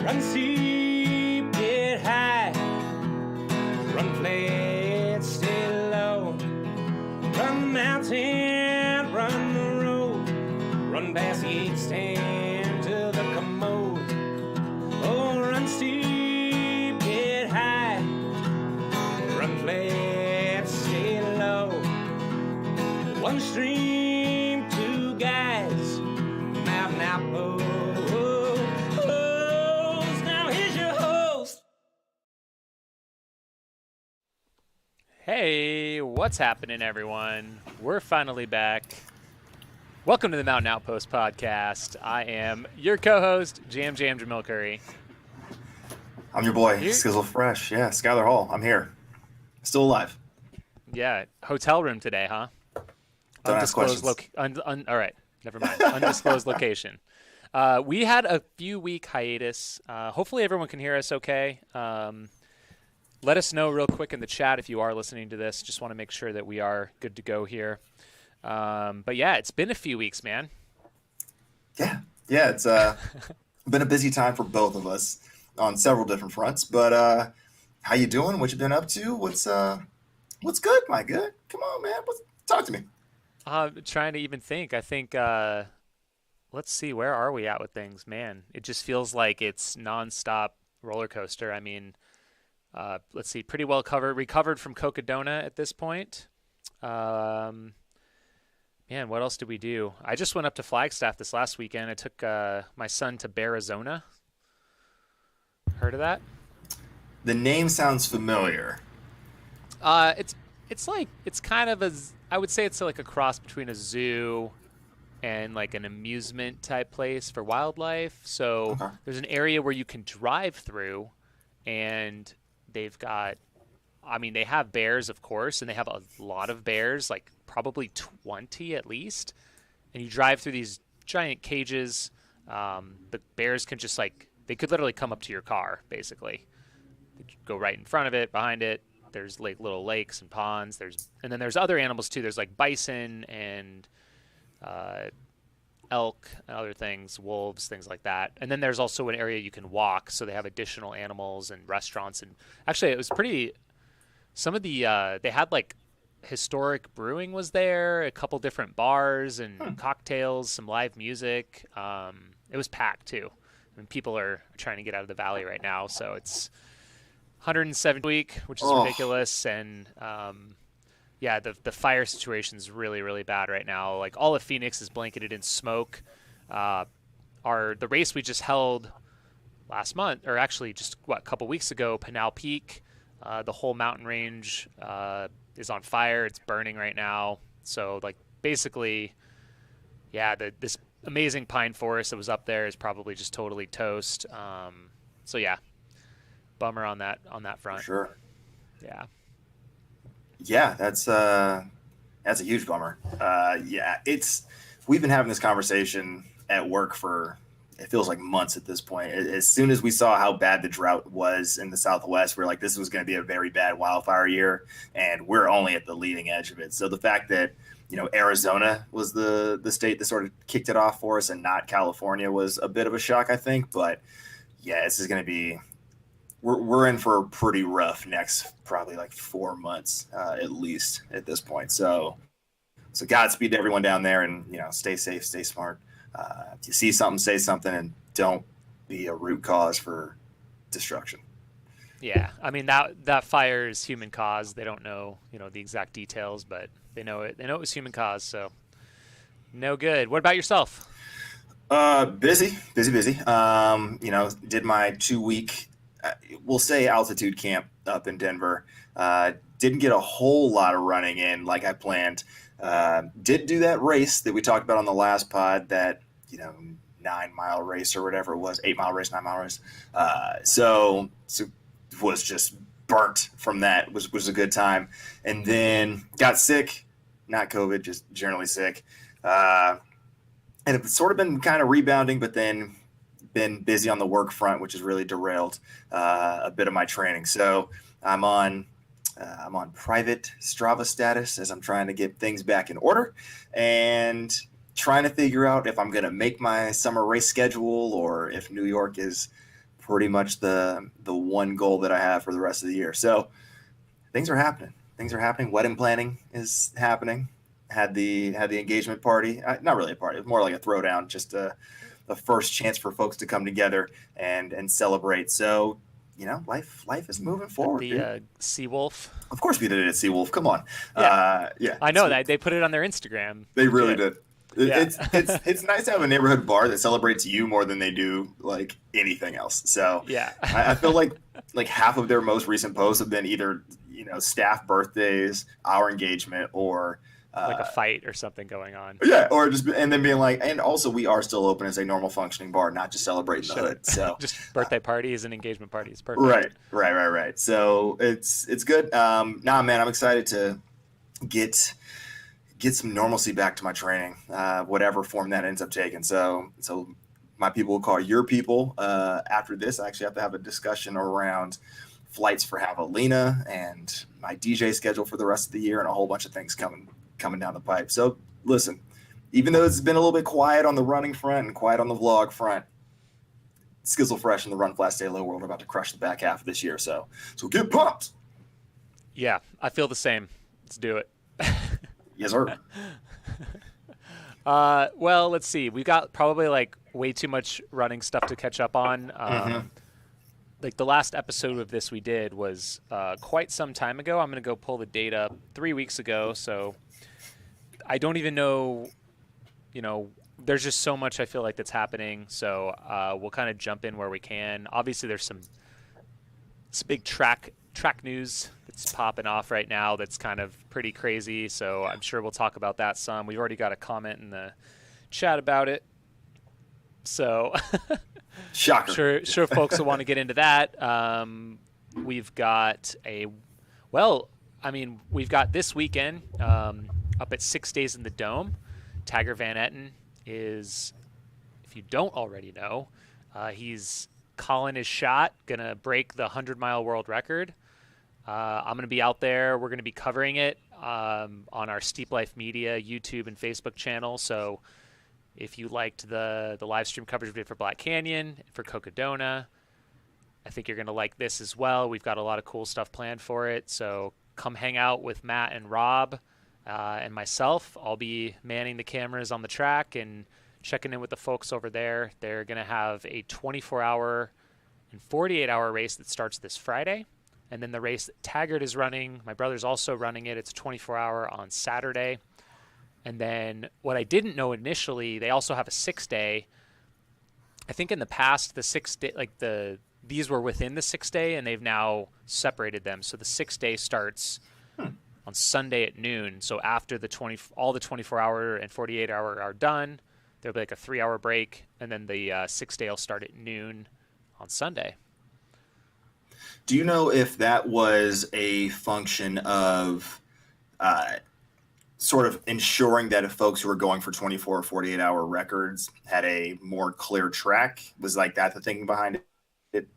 Run steep, get high. Run flat, stay low. Run the mountain, run the road. Run past the 8 stand to the commode. Oh, run steep, get high. Run flat, stay low. One stream, 2 guys. Mountain Outpost. Now here's your host. Hey, what's happening, everyone? We're finally back. Welcome to the Mountain Outpost podcast. I am your co-host, Jam Jamil Curry. I'm your boy, Here- Skizzle Fresh. Yeah, Skylar Hall. I'm here. Still alive. Yeah, hotel room today, huh? Don't ask questions. All right, never mind. Undisclosed location. We had a few week hiatus. Hopefully everyone can hear us okay. Let us know real quick in the chat if you are listening to this. Just want to make sure that we are good to go here. But yeah, it's been a few weeks, man. Yeah, it's been a busy time for both of us on several different fronts. But how you doing? What you been up to? What's good, my good? Come on, man. Talk to me. Trying to even think. I think, let's see, where are we at with things? Man, it just feels like it's nonstop roller coaster. I mean, let's see, pretty well recovered from Cocodona at this point. Man, what else did we do? I just went up to Flagstaff this last weekend. I took my son to Arizona. Heard of that? The name sounds familiar. It's kind of I would say it's like a cross between a zoo and like an amusement type place for wildlife. So Okay. There's an area where you can drive through, and they have bears, of course, and they have a lot of bears, like probably 20 at least. And you drive through these giant cages. The bears can just they could literally come up to your car, basically. They go right in front of it, behind it. There's like little lakes and ponds. And then there's other animals too. There's like bison and elk and other things, wolves, things like that. And then there's also an area you can walk. So they have additional animals and restaurants. And actually, it was pretty. Some of the they had like historic brewing was there, a couple different bars and cocktails, some live music. It was packed too. I mean, people are trying to get out of the valley right now, so it's 107 week, which is ridiculous. And the fire situation is really, really bad right now. Like all of Phoenix is blanketed in smoke. The race we just held last month, or actually just a couple weeks ago, Pinal Peak, the whole mountain range is on fire. It's burning right now. So like basically, this amazing pine forest that was up there is probably just totally toast. So yeah, bummer on that front. For sure. Yeah. Yeah, that's a huge bummer. We've been having this conversation at work for, it feels like months at this point. As soon as we saw how bad the drought was in the Southwest, we're like, this was going to be a very bad wildfire year, and we're only at the leading edge of it. So the fact that, Arizona was the state that sort of kicked it off for us and not California was a bit of a shock, I think. But yeah, this is going to be, we're in for a pretty rough next probably like 4 months at least at this point. So Godspeed to everyone down there, and stay safe, stay smart. If you see something, say something, and don't be a root cause for destruction. Yeah, I mean that fire is human caused. They don't know, the exact details, but they know it. They know it was human caused, so no good. What about yourself? Busy. Did my 2-week, we'll say altitude camp up in Denver. Didn't get a whole lot of running in like I planned. Did do that race that we talked about on the last pod, that 9-mile race or whatever it was, 8-mile race, 9-mile race. So was just burnt from that. Was a good time, and then got sick, not COVID, just generally sick, and it's sort of been kind of rebounding, but then been busy on the work front, which has really derailed a bit of my training. So I'm on private Strava status as I'm trying to get things back in order and trying to figure out if I'm going to make my summer race schedule or if New York is pretty much the one goal that I have for the rest of the year. So things are happening. Things are happening. Wedding planning is happening. Had the engagement party. Not really a party. It was more like a throwdown. Just the first chance for folks to come together and celebrate. So life is moving forward. The Seawolf. Of course we did it at Seawolf. Come on. Yeah. I know that they put it on their Instagram. They really did. It's nice to have a neighborhood bar that celebrates you more than they do like anything else. So yeah, I feel like half of their most recent posts have been either staff birthdays, our engagement, or like a fight or something going on. Yeah, or just and then being like, and also we are still open as a normal functioning bar, not just celebrating the hood. So just birthday parties and engagement parties. Perfect. Right. So it's good. Man, I'm excited to get some normalcy back to my training, whatever form that ends up taking. So my people will call your people. After this, I actually have to have a discussion around flights for Javelina and my DJ schedule for the rest of the year and a whole bunch of things coming down the pipe. So listen, even though it's been a little bit quiet on the running front and quiet on the vlog front, Skizzle Fresh and the Run Flat Stay Low world are about to crush the back half of this year. So get pumped. Yeah, I feel the same. Let's do it. Yes, sir. Well, let's see. We got probably like way too much running stuff to catch up on. Like the last episode of this we did was quite some time ago. I'm going to go pull the date up 3 weeks ago. So I don't even know, there's just so much I feel like that's happening. So we'll kind of jump in where we can. Obviously there's some big track news that's popping off right now that's kind of pretty crazy. So I'm sure we'll talk about that some. We've already got a comment in the chat about it. So shocker. Sure folks will want to get into that. We've got we've got this weekend up at 6 Days in the Dome. Taggart Van Etten is, if you don't already know, he's calling his shot, going to break the 100-mile world record. I'm going to be out there. We're going to be covering it on our Steep Life Media YouTube and Facebook channel. So if you liked the live stream coverage we did for Black Canyon, for Cocodona, I think you're going to like this as well. We've got a lot of cool stuff planned for it. So come hang out with Matt and Rob and myself. I'll be manning the cameras on the track and checking in with the folks over there. They're going to have a 24-hour and 48-hour race that starts this Friday. And then the race that Taggart is running, my brother's also running it. It's a 24-hour on Saturday. And then what I didn't know initially, they also have a 6-day. I think in the past, the 6-day, these were within the 6-day, and they've now separated them. So the 6-day starts on Sunday at noon. So after all the 24-hour and 48-hour are done, there'll be like a 3-hour break, and then the 6-day will start at noon on Sunday. Do you know if that was a function of sort of ensuring that if folks who were going for 24 or 48-hour records had a more clear track? Was like that the thinking behind it?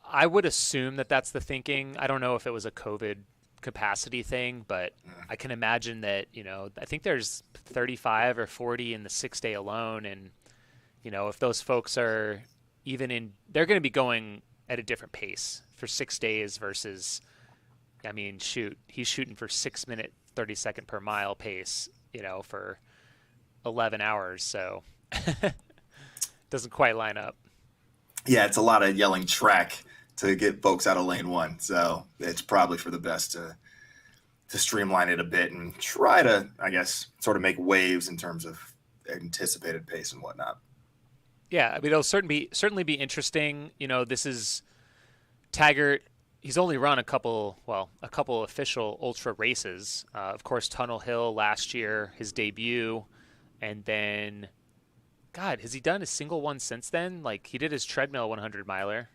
I would assume that that's the thinking. I don't know if it was a COVID capacity thing, but I can imagine that, I think there's 35 or 40 in the 6-day alone. And, if those folks are they're going to be going at a different pace for 6 days versus, he's shooting for 6 minute, 30 second per mile pace, for 11 hours. So doesn't quite line up. Yeah. It's a lot of yelling track to get folks out of lane one. So it's probably for the best to streamline it a bit and try to, I guess, sort of make waves in terms of anticipated pace and whatnot. Yeah. It'll certainly be interesting. This is Taggart. He's only run a couple official ultra races. Of course, Tunnel Hill last year, his debut. And then, God, has he done a single one since then? Like, he did his treadmill 100 miler.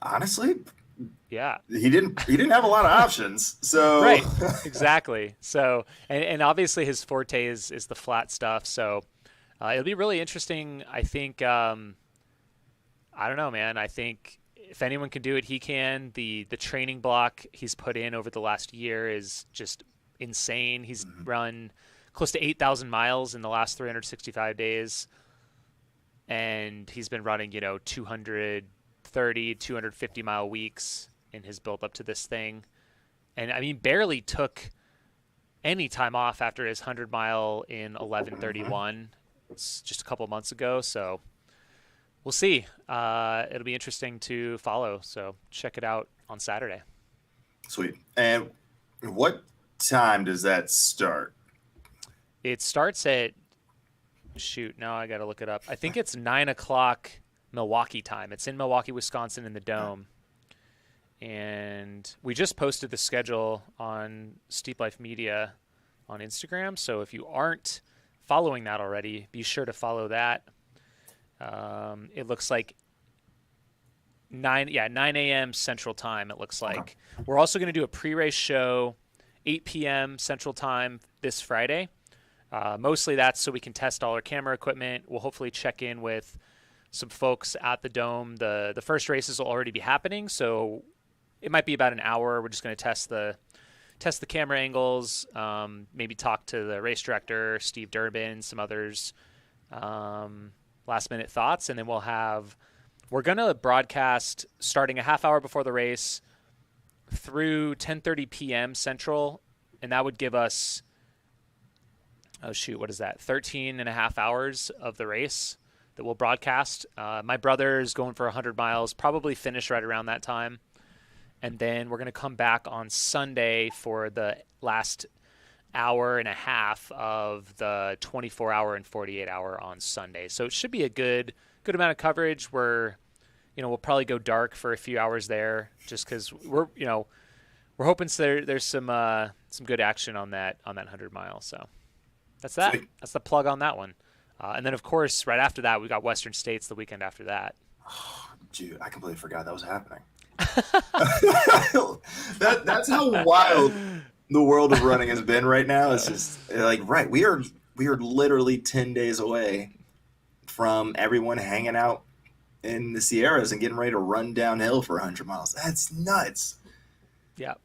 Honestly, yeah, he didn't have a lot of options. So right, exactly. So and obviously his forte is the flat stuff. So it'll be really interesting. I think I don't know, man. I think if anyone can do it, he can. The training block he's put in over the last year is just insane. He's run close to 8,000 miles in the last 365 days. and he's been running, 230, 250-mile weeks in his build up to this thing. And I mean, barely took any time off after his 100-mile in 11:31. It's just a couple months ago, so we'll see. It'll be interesting to follow, so check it out on Saturday. Sweet. And what time does that start? It starts at, now I got to look it up. I think it's 9 o'clock Milwaukee time. It's in Milwaukee, Wisconsin in the Dome. And we just posted the schedule on Steep Life Media on Instagram. So if you aren't following that already, be sure to follow that. It looks like 9 a.m. Central Time, it looks like. Okay. We're also going to do a pre-race show 8 p.m. Central Time this Friday. Mostly that's so we can test all our camera equipment. We'll hopefully check in with some folks at the Dome. The first races will already be happening, so it might be about an hour. We're just going to test the camera angles, maybe talk to the race director, Steve Durbin, some others, last minute thoughts. And then we're going to broadcast starting a half hour before the race through 10:30 p.m. Central. And that would give us, 13 and a half hours of the race that we'll broadcast. My brother is going for 100 miles, probably finish right around that time. And then we're going to come back on Sunday for the last hour and a half of the 24-hour and 48-hour on Sunday. So it should be a good amount of coverage. We'll probably go dark for a few hours there, just because we're hoping there's some good action on that 100 miles. So that's that. Sweet. That's the plug on that one. And then of course, right after that, we got Western States the weekend after that. Oh, dude, I completely forgot that was happening. That's how wild the world of running has been right now. It's just like, right, we are literally 10 days away from everyone hanging out in the Sierras and getting ready to run downhill for 100 miles. That's nuts. Yep.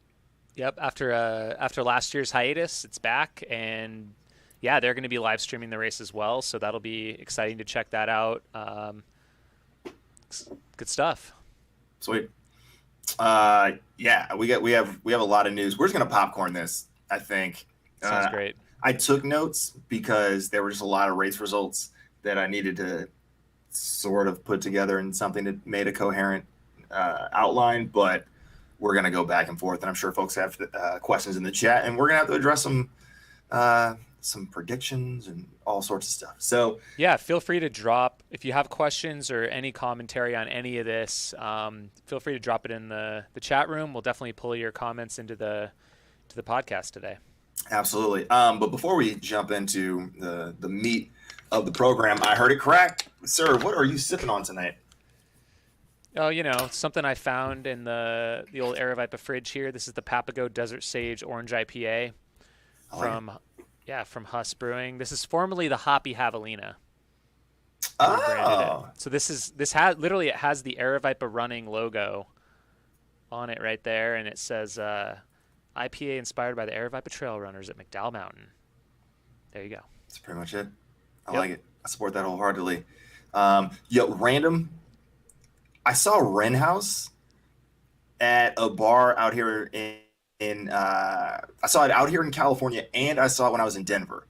After last year's hiatus, it's back, and yeah, they're going to be live streaming the race as well, so that'll be exciting to check that out. Good stuff. Sweet. We have a lot of news. We're just gonna popcorn this, I think. Sounds great. I took notes because there were just a lot of race results that I needed to sort of put together in something that made a coherent outline, but we're gonna go back and forth, and I'm sure folks have questions in the chat, and we're gonna have to address some predictions and all sorts of stuff. So yeah, feel free to drop, if you have questions or any commentary on any of this, feel free to drop it in the chat room. We'll definitely pull your comments into the podcast today. Absolutely. But before we jump into the meat of the program, I heard it crack. Sir, what are you sipping on tonight? Oh, something I found in the old Aravaipa fridge here. This is the Papago Desert Sage Orange IPA from Huss Brewing. This is formerly the Hoppy Javelina. Oh. So it has the Aravaipa Running logo on it right there, and it says IPA inspired by the Aravaipa Trail Runners at McDowell Mountain. There you go. That's pretty much it. I like it. I support that wholeheartedly. Random. I saw Wren House at a bar out here I saw it out here in California, and I saw it when I was in Denver,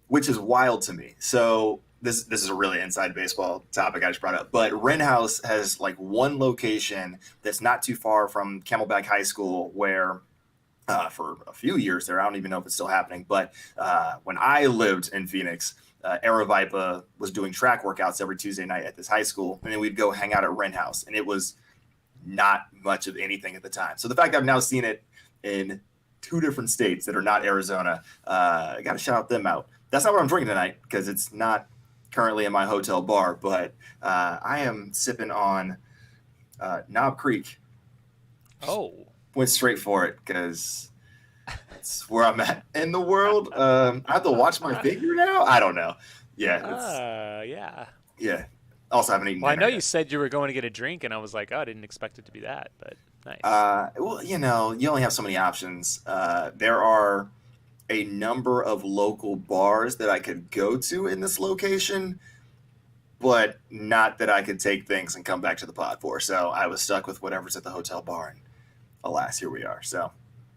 which is wild to me. So this is a really inside baseball topic I just brought up. But Wren House has like one location that's not too far from Camelback High School, where for a few years there, I don't even know if it's still happening, but when I lived in Phoenix, Aravaipa was doing track workouts every Tuesday night at this high school, and then we'd go hang out at Wren House, and it was not much of anything at the time. So the fact that I've now seen it in 2 different states that are not Arizona, I got to shout them out. That's not what I'm drinking tonight because it's not currently in my hotel bar, but I am sipping on Knob Creek. Oh. Went straight for it because that's where I'm at in the world. I have to watch my figure now? I don't know. Yeah. Yeah. Also haven't eaten. Well, I know you said you were going to get a drink, and I was like, oh, I didn't expect it to be that, but nice. Well, you only have so many options. There are a number of local bars that I could go to in this location, but not that I could take things and come back to the pod for. So I was stuck with whatever's at the hotel bar, and alas, here we are. So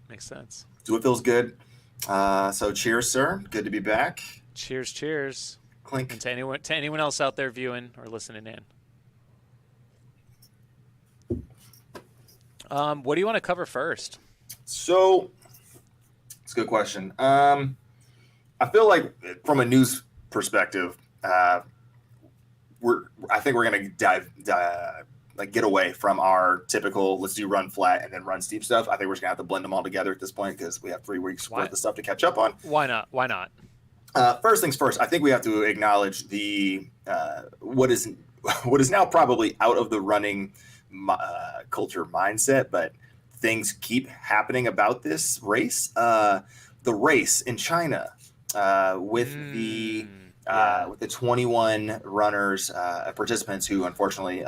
Makes sense. so it feels good. So cheers, sir. Good to be back. Cheers, cheers. Clink. And to anyone else out there viewing or listening in. What do you want to cover first? So it's a good question. I feel like from a news perspective, I think we're gonna get away from our typical let's do run flat and then run steep stuff. I think we're just gonna have to blend them all together at this point because we have 3 weeks worth of stuff to catch up on. Why not? Why not? First things first, I think we have to acknowledge the what is now probably out of the running culture mindset, but things keep happening about this race. The race in China with the 21 runners, participants who unfortunately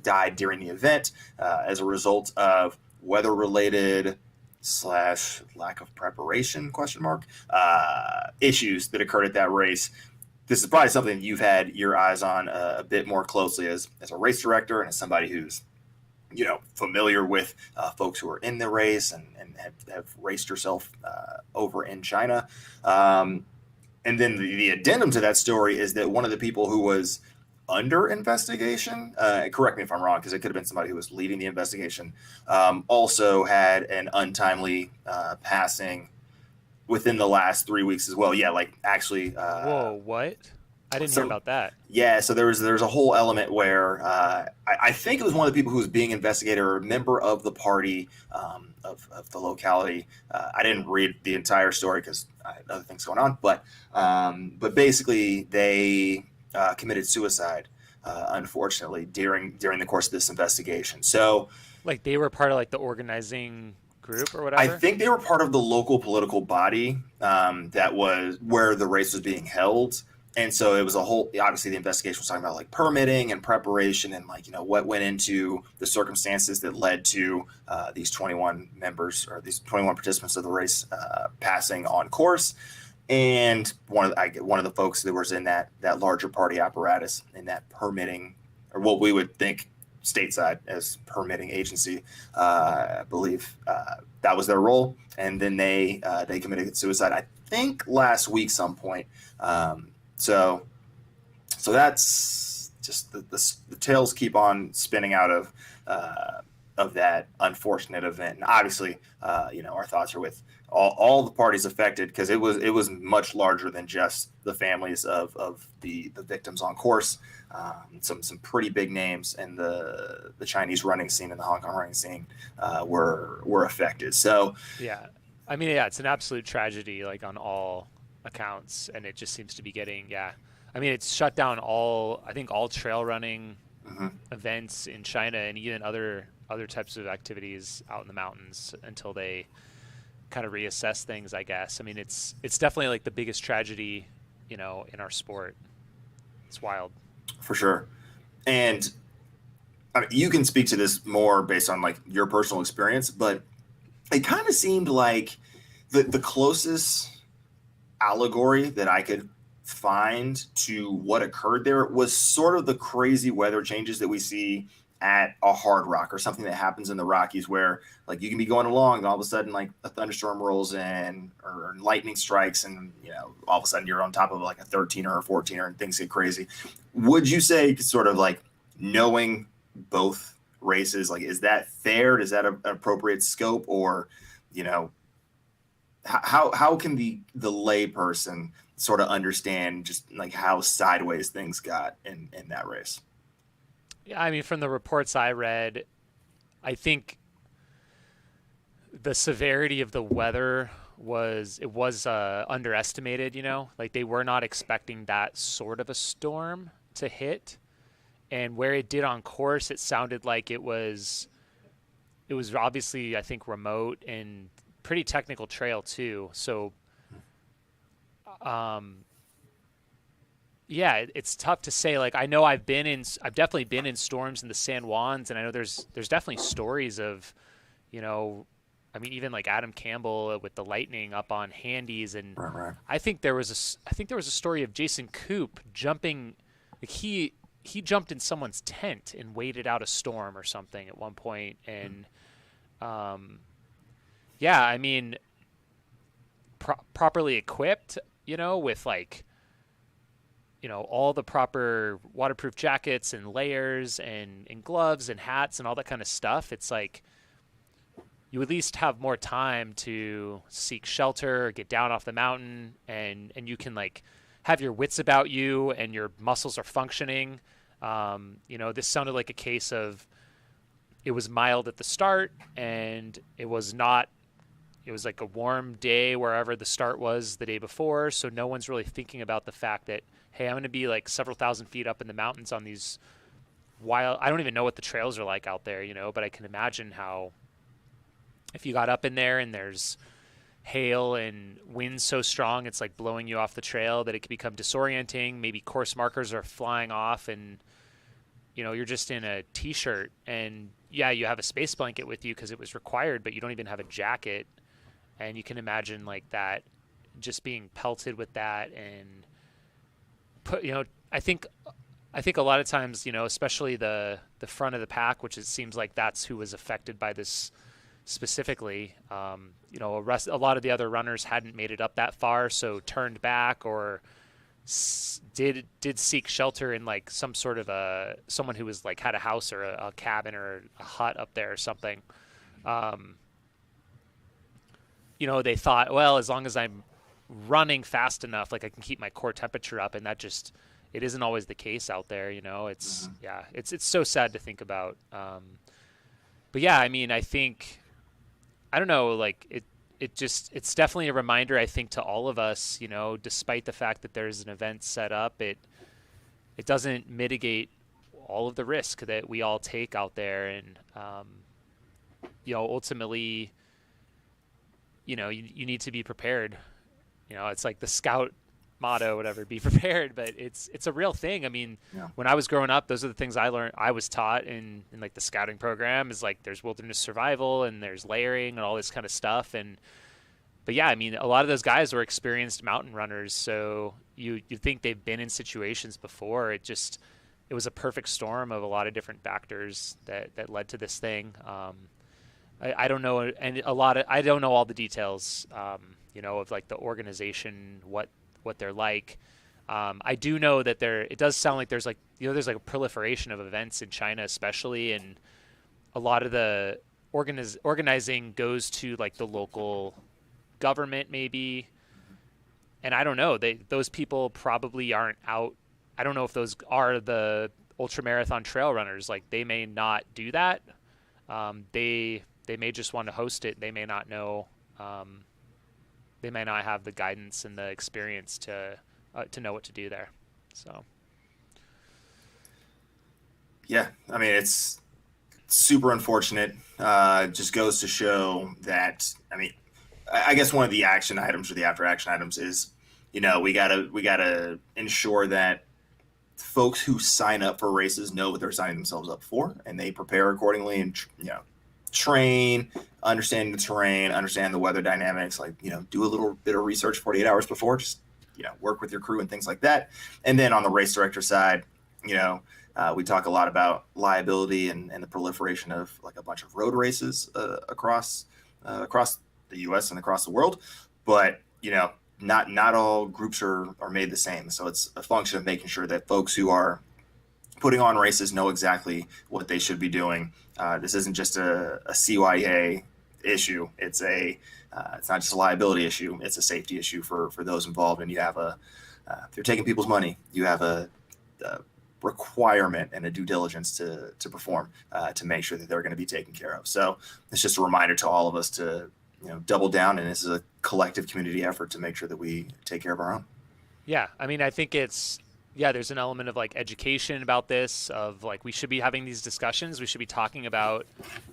died during the event as a result of weather-related / lack of preparation ? Issues that occurred at that race. This is probably something you've had your eyes on a bit more closely as a race director and as somebody who's familiar with folks who are in the race and have raced yourself over in China. And then the addendum to that story is that one of the people who was under investigation, correct me if I'm wrong, because it could have been somebody who was leading the investigation, also had an untimely passing within the last 3 weeks as well. Yeah, like actually. Whoa, what? I didn't hear about that. Yeah, so there's a whole element where I think it was one of the people who was being investigated or a member of the party of the locality. I didn't read the entire story because I had other things going on, but basically they committed suicide, unfortunately, during the course of this investigation. So, like they were part of like the organizing group or whatever? I think they were part of the local political body that was where the race was being held. And so it was a whole, obviously the investigation was talking about like permitting and preparation and like, what went into the circumstances that led to these 21 members or these 21 participants of the race passing on course. And one of the folks that was in that larger party apparatus in that permitting, or what we would think stateside as permitting agency, I believe that was their role. And then they committed suicide, I think last week some point. So that's just the tales keep on spinning out of that unfortunate event. And obviously, our thoughts are with all the parties affected because it was much larger than just the families of the victims on course. Some pretty big names in the Chinese running scene and the Hong Kong running scene were affected. So yeah, I mean, yeah, it's an absolute tragedy, like on all accounts, and it just seems to be getting I mean, it's shut down all trail running events in China and even other types of activities out in the mountains until they kind of reassess things, I guess. I mean, it's definitely like the biggest tragedy, in our sport. It's wild. For sure. And I mean, you can speak to this more based on like your personal experience, but it kind of seemed like the closest allegory that I could find to what occurred there was sort of the crazy weather changes that we see at a hard rock or something that happens in the Rockies where like you can be going along and all of a sudden like a thunderstorm rolls in or lightning strikes and all of a sudden you're on top of like a 13er or a 14er and things get crazy. Would you say sort of like knowing both races, like is that fair? Is that an appropriate scope? Or how can the lay person sort of understand just like how sideways things got in that race? Yeah, I mean, from the reports I read, I think the severity of the weather was underestimated, like they were not expecting that sort of a storm to hit. And where it did on course, it sounded like it was obviously, I think, remote and pretty technical trail too. So, yeah, it's tough to say. Like, I know I've definitely been in storms in the San Juans, and I know there's definitely stories of, I mean, even like Adam Campbell with the lightning up on Handies, and right. I think there was a story of Jason Koop jumping. like he jumped in someone's tent and waited out a storm or something at one point, and yeah, I mean, properly equipped, with like, all the proper waterproof jackets and layers and gloves and hats and all that kind of stuff. It's like you at least have more time to seek shelter, get down off the mountain, and you can like have your wits about you and your muscles are functioning. This sounded like a case of it was mild at the start and it was like a warm day wherever the start was the day before. So no one's really thinking about the fact that, hey, I'm going to be like several thousand feet up in the mountains on these wild, I don't even know what the trails are like out there, but I can imagine how if you got up in there and there's hail and wind so strong, it's like blowing you off the trail that it can become disorienting. Maybe course markers are flying off and, you're just in a t-shirt and yeah, you have a space blanket with you because it was required, but you don't even have a jacket. And you can imagine like that, just being pelted with that and I think a lot of times, especially the front of the pack, which it seems like that's who was affected by this specifically. A lot of the other runners hadn't made it up that far, so turned back or did seek shelter in like some sort of someone who was like had a house or a cabin or a hut up there or something. They thought, well, as long as I'm running fast enough, like I can keep my core temperature up, and that just it isn't always the case out there. It's it's so sad to think about. But yeah, I mean, I think I don't know, like it's definitely a reminder, I think, to all of us, despite the fact that there's an event set up, it doesn't mitigate all of the risk that we all take out there. And, ultimately, you need to be prepared. It's like the scout motto, whatever, be prepared, but it's a real thing. I mean, when I was growing up, those are the things I learned. I was taught in like the scouting program is like, there's wilderness survival and there's layering and all this kind of stuff. But yeah, I mean, a lot of those guys were experienced mountain runners. So you think they've been in situations before. It was a perfect storm of a lot of different factors that led to this thing. I don't know. And I don't know all the details, of like the organization, what they're like. I do know that it does sound like there's like a proliferation of events in China, especially, and a lot of the organizing goes to like the local government maybe. And I don't know, those people probably aren't out. I don't know if those are the ultramarathon trail runners. Like they may not do that. They may just want to host it. They may not know. They may not have the guidance and the experience to know what to do there. So, yeah, I mean, it's super unfortunate. Just goes to show that, I mean, I guess one of the action items or the after action items is, we gotta ensure that folks who sign up for races know what they're signing themselves up for, and they prepare accordingly and, train, understand the terrain, understand the weather dynamics, like, do a little bit of research 48 hours before, just, work with your crew and things like that. And then on the race director side, we talk a lot about liability and the proliferation of like a bunch of road races across the U.S. and across the world. But, not all groups are made the same. So it's a function of making sure that folks who are putting on races know exactly what they should be doing. This isn't just a CYA issue. It's not just a liability issue. It's a safety issue for those involved. And you have if you're taking people's money, you have a requirement and a due diligence to perform to make sure that they're going to be taken care of. So it's just a reminder to all of us to double down, and this is a collective community effort to make sure that we take care of our own. Yeah, I mean, I think there's an element of like education about this, of like we should be having these discussions. We should be talking about,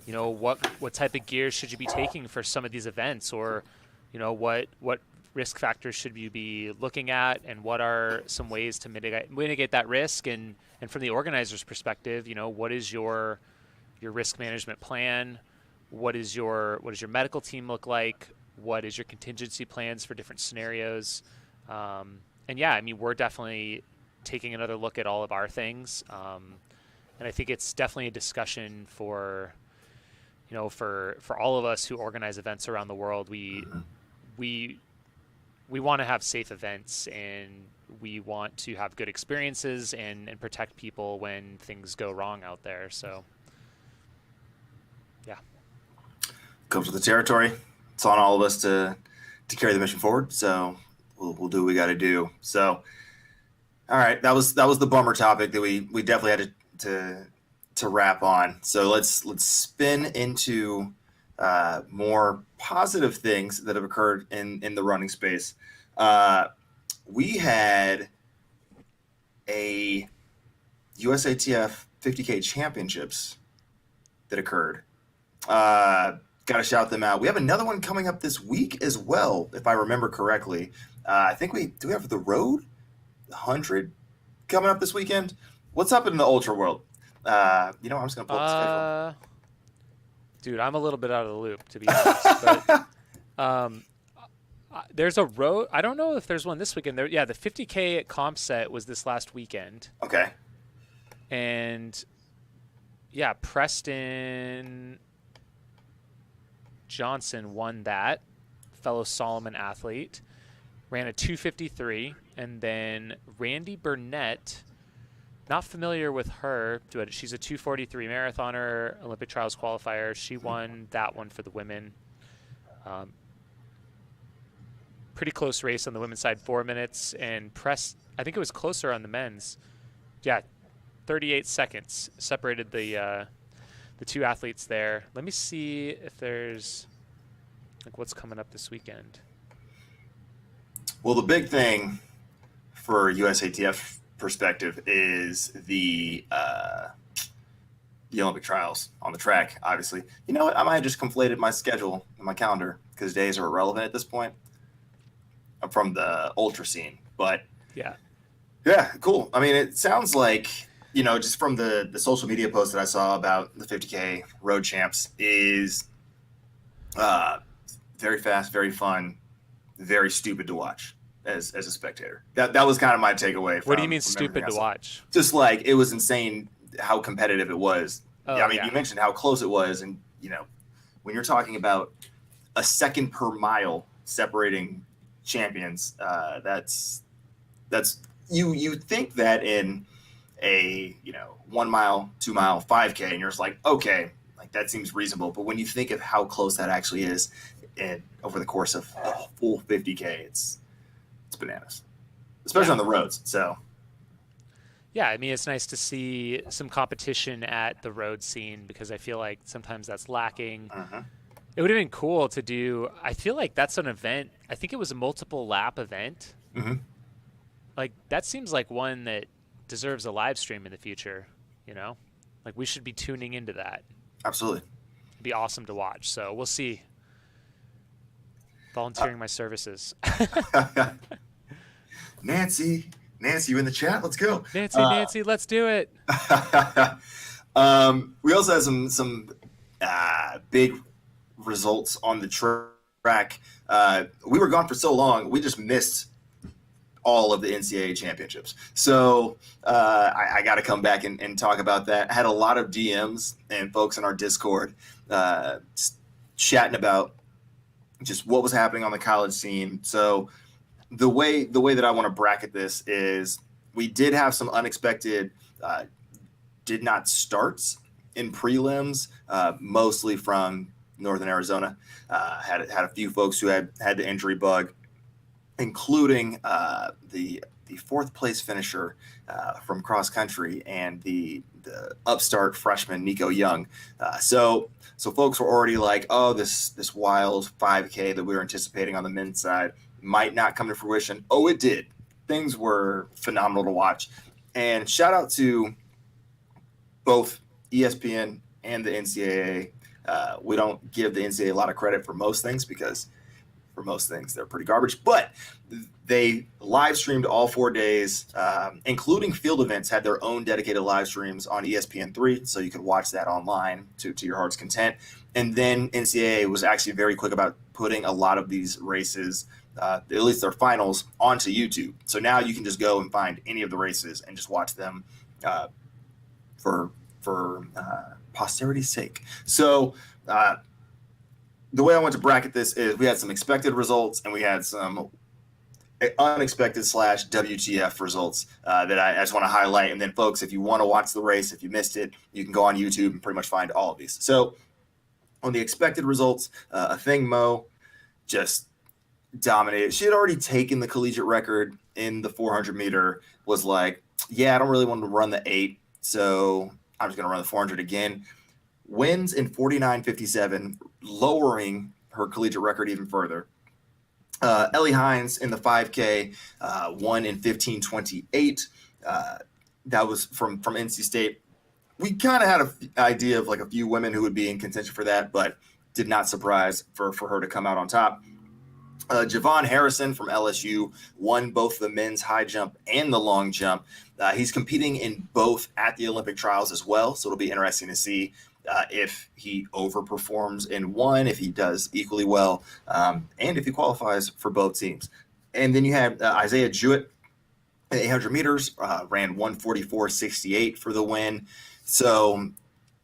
what type of gear should you be taking for some of these events, or, what risk factors should you be looking at, and what are some ways to mitigate that risk, and from the organizer's perspective, what is your risk management plan? What does your medical team look like? What is your contingency plans for different scenarios? And yeah, I mean, we're definitely taking another look at all of our things. And I think it's definitely a discussion for, for all of us who organize events around the world. We want to have safe events, and we want to have good experiences and protect people when things go wrong out there. So, yeah. Comes with the territory. It's on all of us to carry the mission forward. So we'll do what we got to do. So, all right, that was the bummer topic that we definitely had to wrap on. So let's spin into more positive things that have occurred in the running space. We had a USATF 50K championships that occurred. Got to shout them out. We have another one coming up this week as well, if I remember correctly. I think we have the road 100 coming up this weekend. What's up in the ultra world? I'm just gonna pull up the schedule. Dude, I'm a little bit out of the loop, to be honest. But there's a road. I don't know if there's one this weekend. The 50K comp set was this last weekend. Okay. And yeah, Preston Johnson won that, fellow Solomon athlete, ran a 2:53, and then Randy Burnett, not familiar with her, but she's a 2:43 marathoner, Olympic trials qualifier. She won that one for the women. Pretty close race on the women's side, 4 minutes, and I think it was closer on the men's. Yeah, 38 seconds separated the two athletes there. Let me see if there's what's coming up this weekend. Well, the big thing for USATF perspective is the Olympic trials on the track, obviously. You know what? I might have just conflated my schedule and my calendar because days are irrelevant at this point. I'm from the ultra scene, but yeah, cool. I mean, it sounds like, just from the social media post that I saw about the 50K road champs is very fast, very fun, very stupid to watch as a spectator. That was kind of my takeaway. What do you mean stupid to watch? Just like it was insane how competitive it was. Oh, I mean, you mentioned how close it was, and when you're talking about a second per mile separating champions, that's you think that in a 1 mile, 2 mile, 5K, and you're just like, okay, like that seems reasonable. But when you think of how close that actually is, and over the course of a full 50K, it's bananas, especially on the roads. So yeah, I mean, it's nice to see some competition at the road scene because I feel like sometimes that's lacking. It would have been cool to do. I feel like that's an event. I think it was a multiple lap event. Like that seems like one that deserves a live stream in the future. Like we should be tuning into that. Absolutely, it'd be awesome to watch. So we'll see. Volunteering my services. Nancy, you in the chat? Let's go. Nancy, let's do it. We also had some big results on the track. We were gone for so long, we just missed all of the NCAA championships. So I got to come back and talk about that. I had a lot of DMs and folks in our Discord chatting about just what was happening on the college scene. So the way that I want to bracket this is we did have some unexpected did not starts in prelims, mostly from Northern Arizona. Had a few folks who had the injury bug, including the fourth place finisher from cross country and the upstart freshman Nico Young. So folks were already like, oh, this wild 5K that we were anticipating on the men's side might not come to fruition. Oh, it did. Things were phenomenal to watch. And shout out to both ESPN and the NCAA. We don't give the NCAA a lot of credit for most things because for most things they're pretty garbage, but they live streamed all 4 days, including field events, had their own dedicated live streams on ESPN3, so you could watch that online to your heart's content. And then NCAA was actually very quick about putting a lot of these races at least their finals, onto YouTube. So now you can just go and find any of the races and just watch them for posterity's sake. So the way I want to bracket this is we had some expected results and we had some unexpected / WTF results that I just want to highlight. And then, folks, if you want to watch the race, if you missed it, you can go on YouTube and pretty much find all of these. So on the expected results, Thing Mo just dominated. She had already taken the collegiate record in the 400 meter, was like, yeah, I don't really want to run the 8, so I'm just going to run the 400 again. Wins in 49.57, lowering her collegiate record even further. Ellie Hines in the 5K won in 15.28. That was from NC State. We kind of had an idea of like a few women who would be in contention for that, but did not surprise for her to come out on top. Javon Harrison from LSU won both the men's high jump and the long jump. He's competing in both at the Olympic trials as well, so it'll be interesting to see if he overperforms in one, if he does equally well, and if he qualifies for both teams. And then you have Isaiah Jewett at 800 meters, ran 1:44.68 for the win. So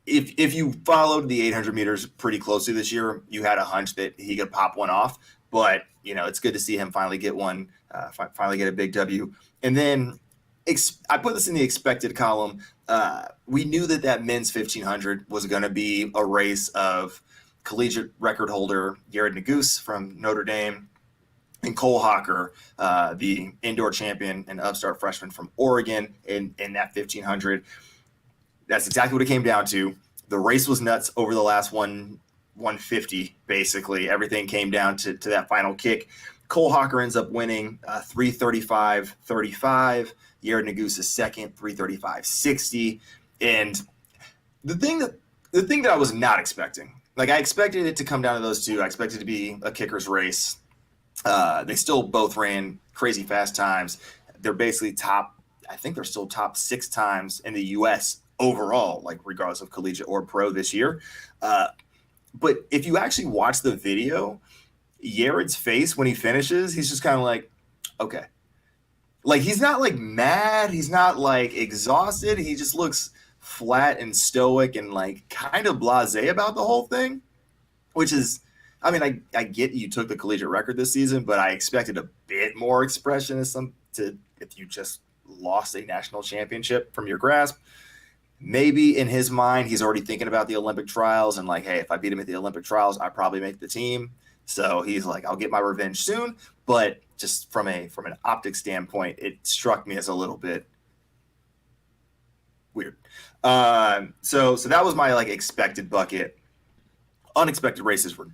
if you followed the 800 meters pretty closely this year, you had a hunch that he could pop one off. But, it's good to see him finally get one, finally get a big W. And then I put this in the expected column. We knew that men's 1500 was going to be a race of collegiate record holder Jared Naguse from Notre Dame and Cole Hocker, the indoor champion and upstart freshman from Oregon in that 1500. That's exactly what it came down to. The race was nuts over the last 150, basically. Everything came down to that final kick. Cole Hocker ends up winning 3:35.35. Jared Naguse is second, 3:35.60. And the thing that I was not expecting, like I expected it to come down to those two. I expected it to be a kicker's race. They still both ran crazy fast times. They're basically I think they're still top 6 times in the U.S. overall, like regardless of collegiate or pro this year. But if you actually watch the video, Jared's face when he finishes, he's just kind of like, okay. Like, he's not like mad. He's not like exhausted. He just looks flat and stoic and like kind of blasé about the whole thing, which is, I mean, I get you took the collegiate record this season, but I expected a bit more expression if you just lost a national championship from your grasp. Maybe in his mind, he's already thinking about the Olympic trials and like, hey, if I beat him at the Olympic trials, I probably make the team. So he's like, I'll get my revenge soon. But just from an optics standpoint, it struck me as a little bit weird. So that was my like expected bucket. Unexpected races were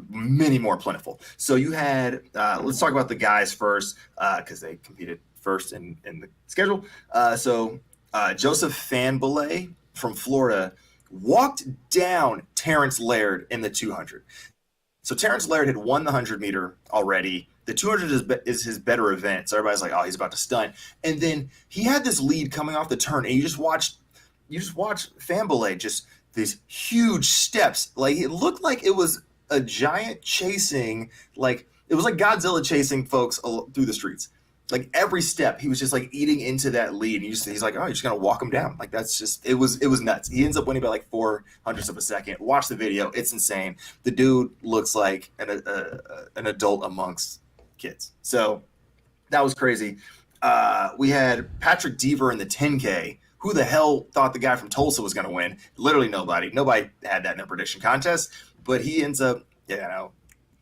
many more plentiful. So you had, let's talk about the guys first because they competed first in the schedule. Joseph Fanbelay from Florida walked down Terrence Laird in the 200. So Terrence Laird had won the 100 meter already. The 200 is his better event. So everybody's like, oh, he's about to stunt. And then he had this lead coming off the turn, and you just watch Fanbelay just these huge steps. Like it looked like it was a giant chasing, like it was like Godzilla chasing folks through the streets. Like every step, he was just like eating into that lead. And he's like, oh, you're just gonna walk him down. Like that's just it was nuts. He ends up winning by like 0.04 of a second. Watch the video; it's insane. The dude looks like an adult amongst kids. So that was crazy. We had Patrick Deaver in the 10K. Who the hell thought the guy from Tulsa was gonna win? Literally nobody. Nobody had that in a prediction contest. But he ends up,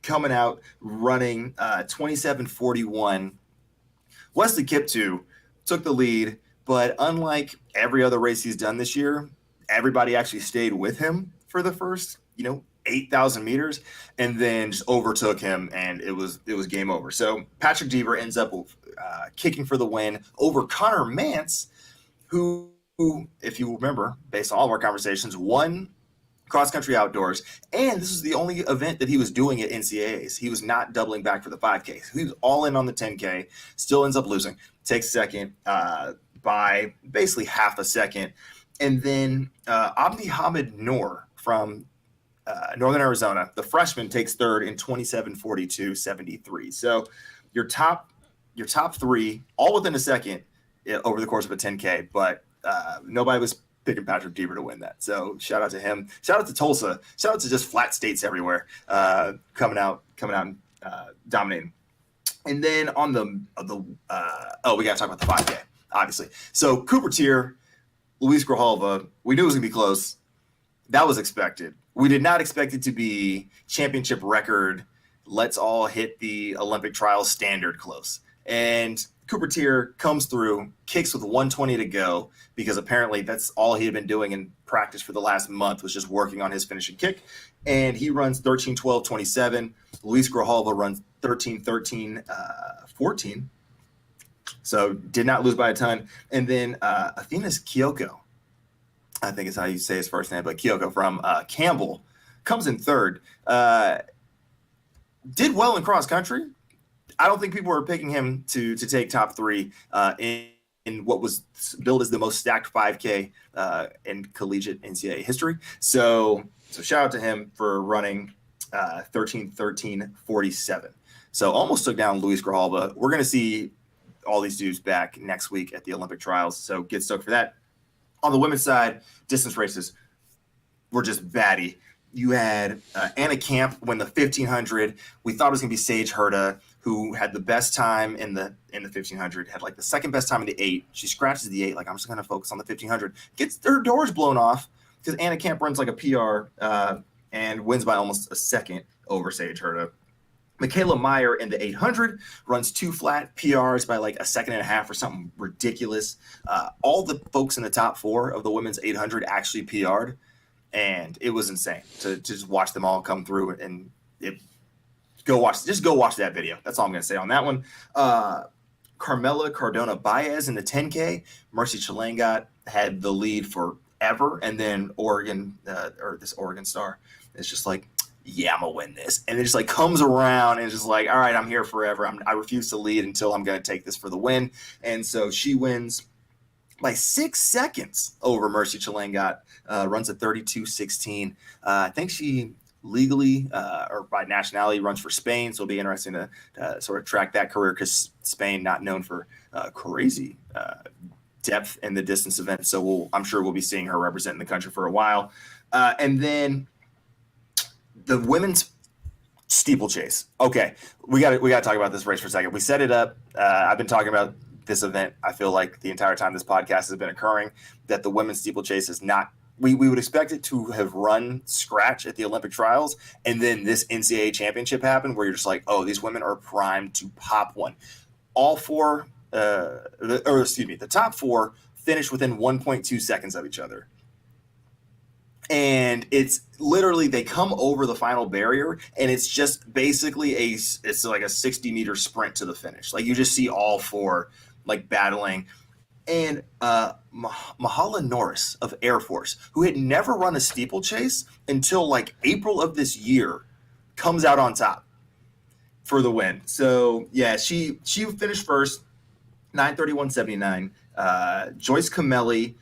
coming out running 27:41. Wesley Kiptoo took the lead, but unlike every other race he's done this year, everybody actually stayed with him for the first, 8,000 meters and then just overtook him, and it was game over. So Patrick Deaver ends up kicking for the win over Connor Mance, who, if you remember, based on all of our conversations, won cross-country outdoors, and this is the only event that he was doing at NCAAs. He was not doubling back for the 5K. He was all in on the 10K, still ends up losing, takes second by basically half a second. And then Abdi Hamid Noor from Northern Arizona. The freshman takes third in 27:42.73. So your top three, all within a second over the course of a 10K, but nobody was picking Patrick Deaver to win that. So shout out to him. Shout out to Tulsa. Shout out to just flat states everywhere coming out and dominating. And then on we got to talk about the 5K, obviously. So Cooper Tier, Luis Grijalva, we knew it was going to be close. That was expected. We did not expect it to be championship record. Let's all hit the Olympic trials standard close. And Cooper Tier comes through, kicks with 120 to go, because apparently that's all he had been doing in practice for the last month, was just working on his finishing kick. And he runs 13:12.27. Luis Grijalva runs 13:13.14. So did not lose by a ton. And then Athena's Kyoko, I think is how you say his first name, but Kyoko from Campbell, comes in third. Did well in cross country. I don't think people were picking him to take top three in what was billed as the most stacked 5K in collegiate NCAA history. So shout out to him for running 13:13.47. So almost took down Luis Grijalva. We're going to see all these dudes back next week at the Olympic trials. So get stoked for that. On the women's side, distance races were just batty. You had Anna Camp win the 1500. We thought it was going to be Sage Herta, who had the best time in the 1500, had like the second best time in the 8. She scratches the 8, like, I'm just going to focus on the 1500. Gets her doors blown off because Anna Camp runs like a PR and wins by almost a second over Sage Herta. Michaela Meyer in the 800 runs 2 flat PRs by like a second and a half or something ridiculous. All the folks in the top 4 of the women's 800 actually PR'd, and it was insane to just watch them all come through. And go watch that video. That's all I'm going to say on that one. Carmela Cardona Baez in the 10K. Mercy Chalangat had the lead forever, and then Oregon star is just like, yeah, I'm gonna win this, and it just like comes around and is just like, all right, I'm here forever. I refuse to lead until I'm gonna take this for the win. And so she wins by 6 seconds over Mercy Chalangat, runs a 32:16. I think she legally or by nationality runs for Spain, so it'll be interesting to sort of track that career, because Spain not known for crazy depth in the distance event. So I'm sure we'll be seeing her representing the country for a while. And then the women's steeplechase. Okay, we got to talk about this race for a second. We set it up. I've been talking about this event, I feel like, the entire time this podcast has been occurring, that the women's steeplechase is not. We would expect it to have run scratch at the Olympic trials, and then this NCAA championship happened, where you're just like, oh, these women are primed to pop one. All four, the top 4 finished within 1.2 seconds of each other. And it's literally, they come over the final barrier, and it's just basically it's like a 60-meter sprint to the finish. Like, you just see all 4 like battling. And Mahala Norris of Air Force, who had never run a steeplechase until like April of this year, comes out on top for the win. So yeah, she finished first, 9:31.79. Joyce Camelli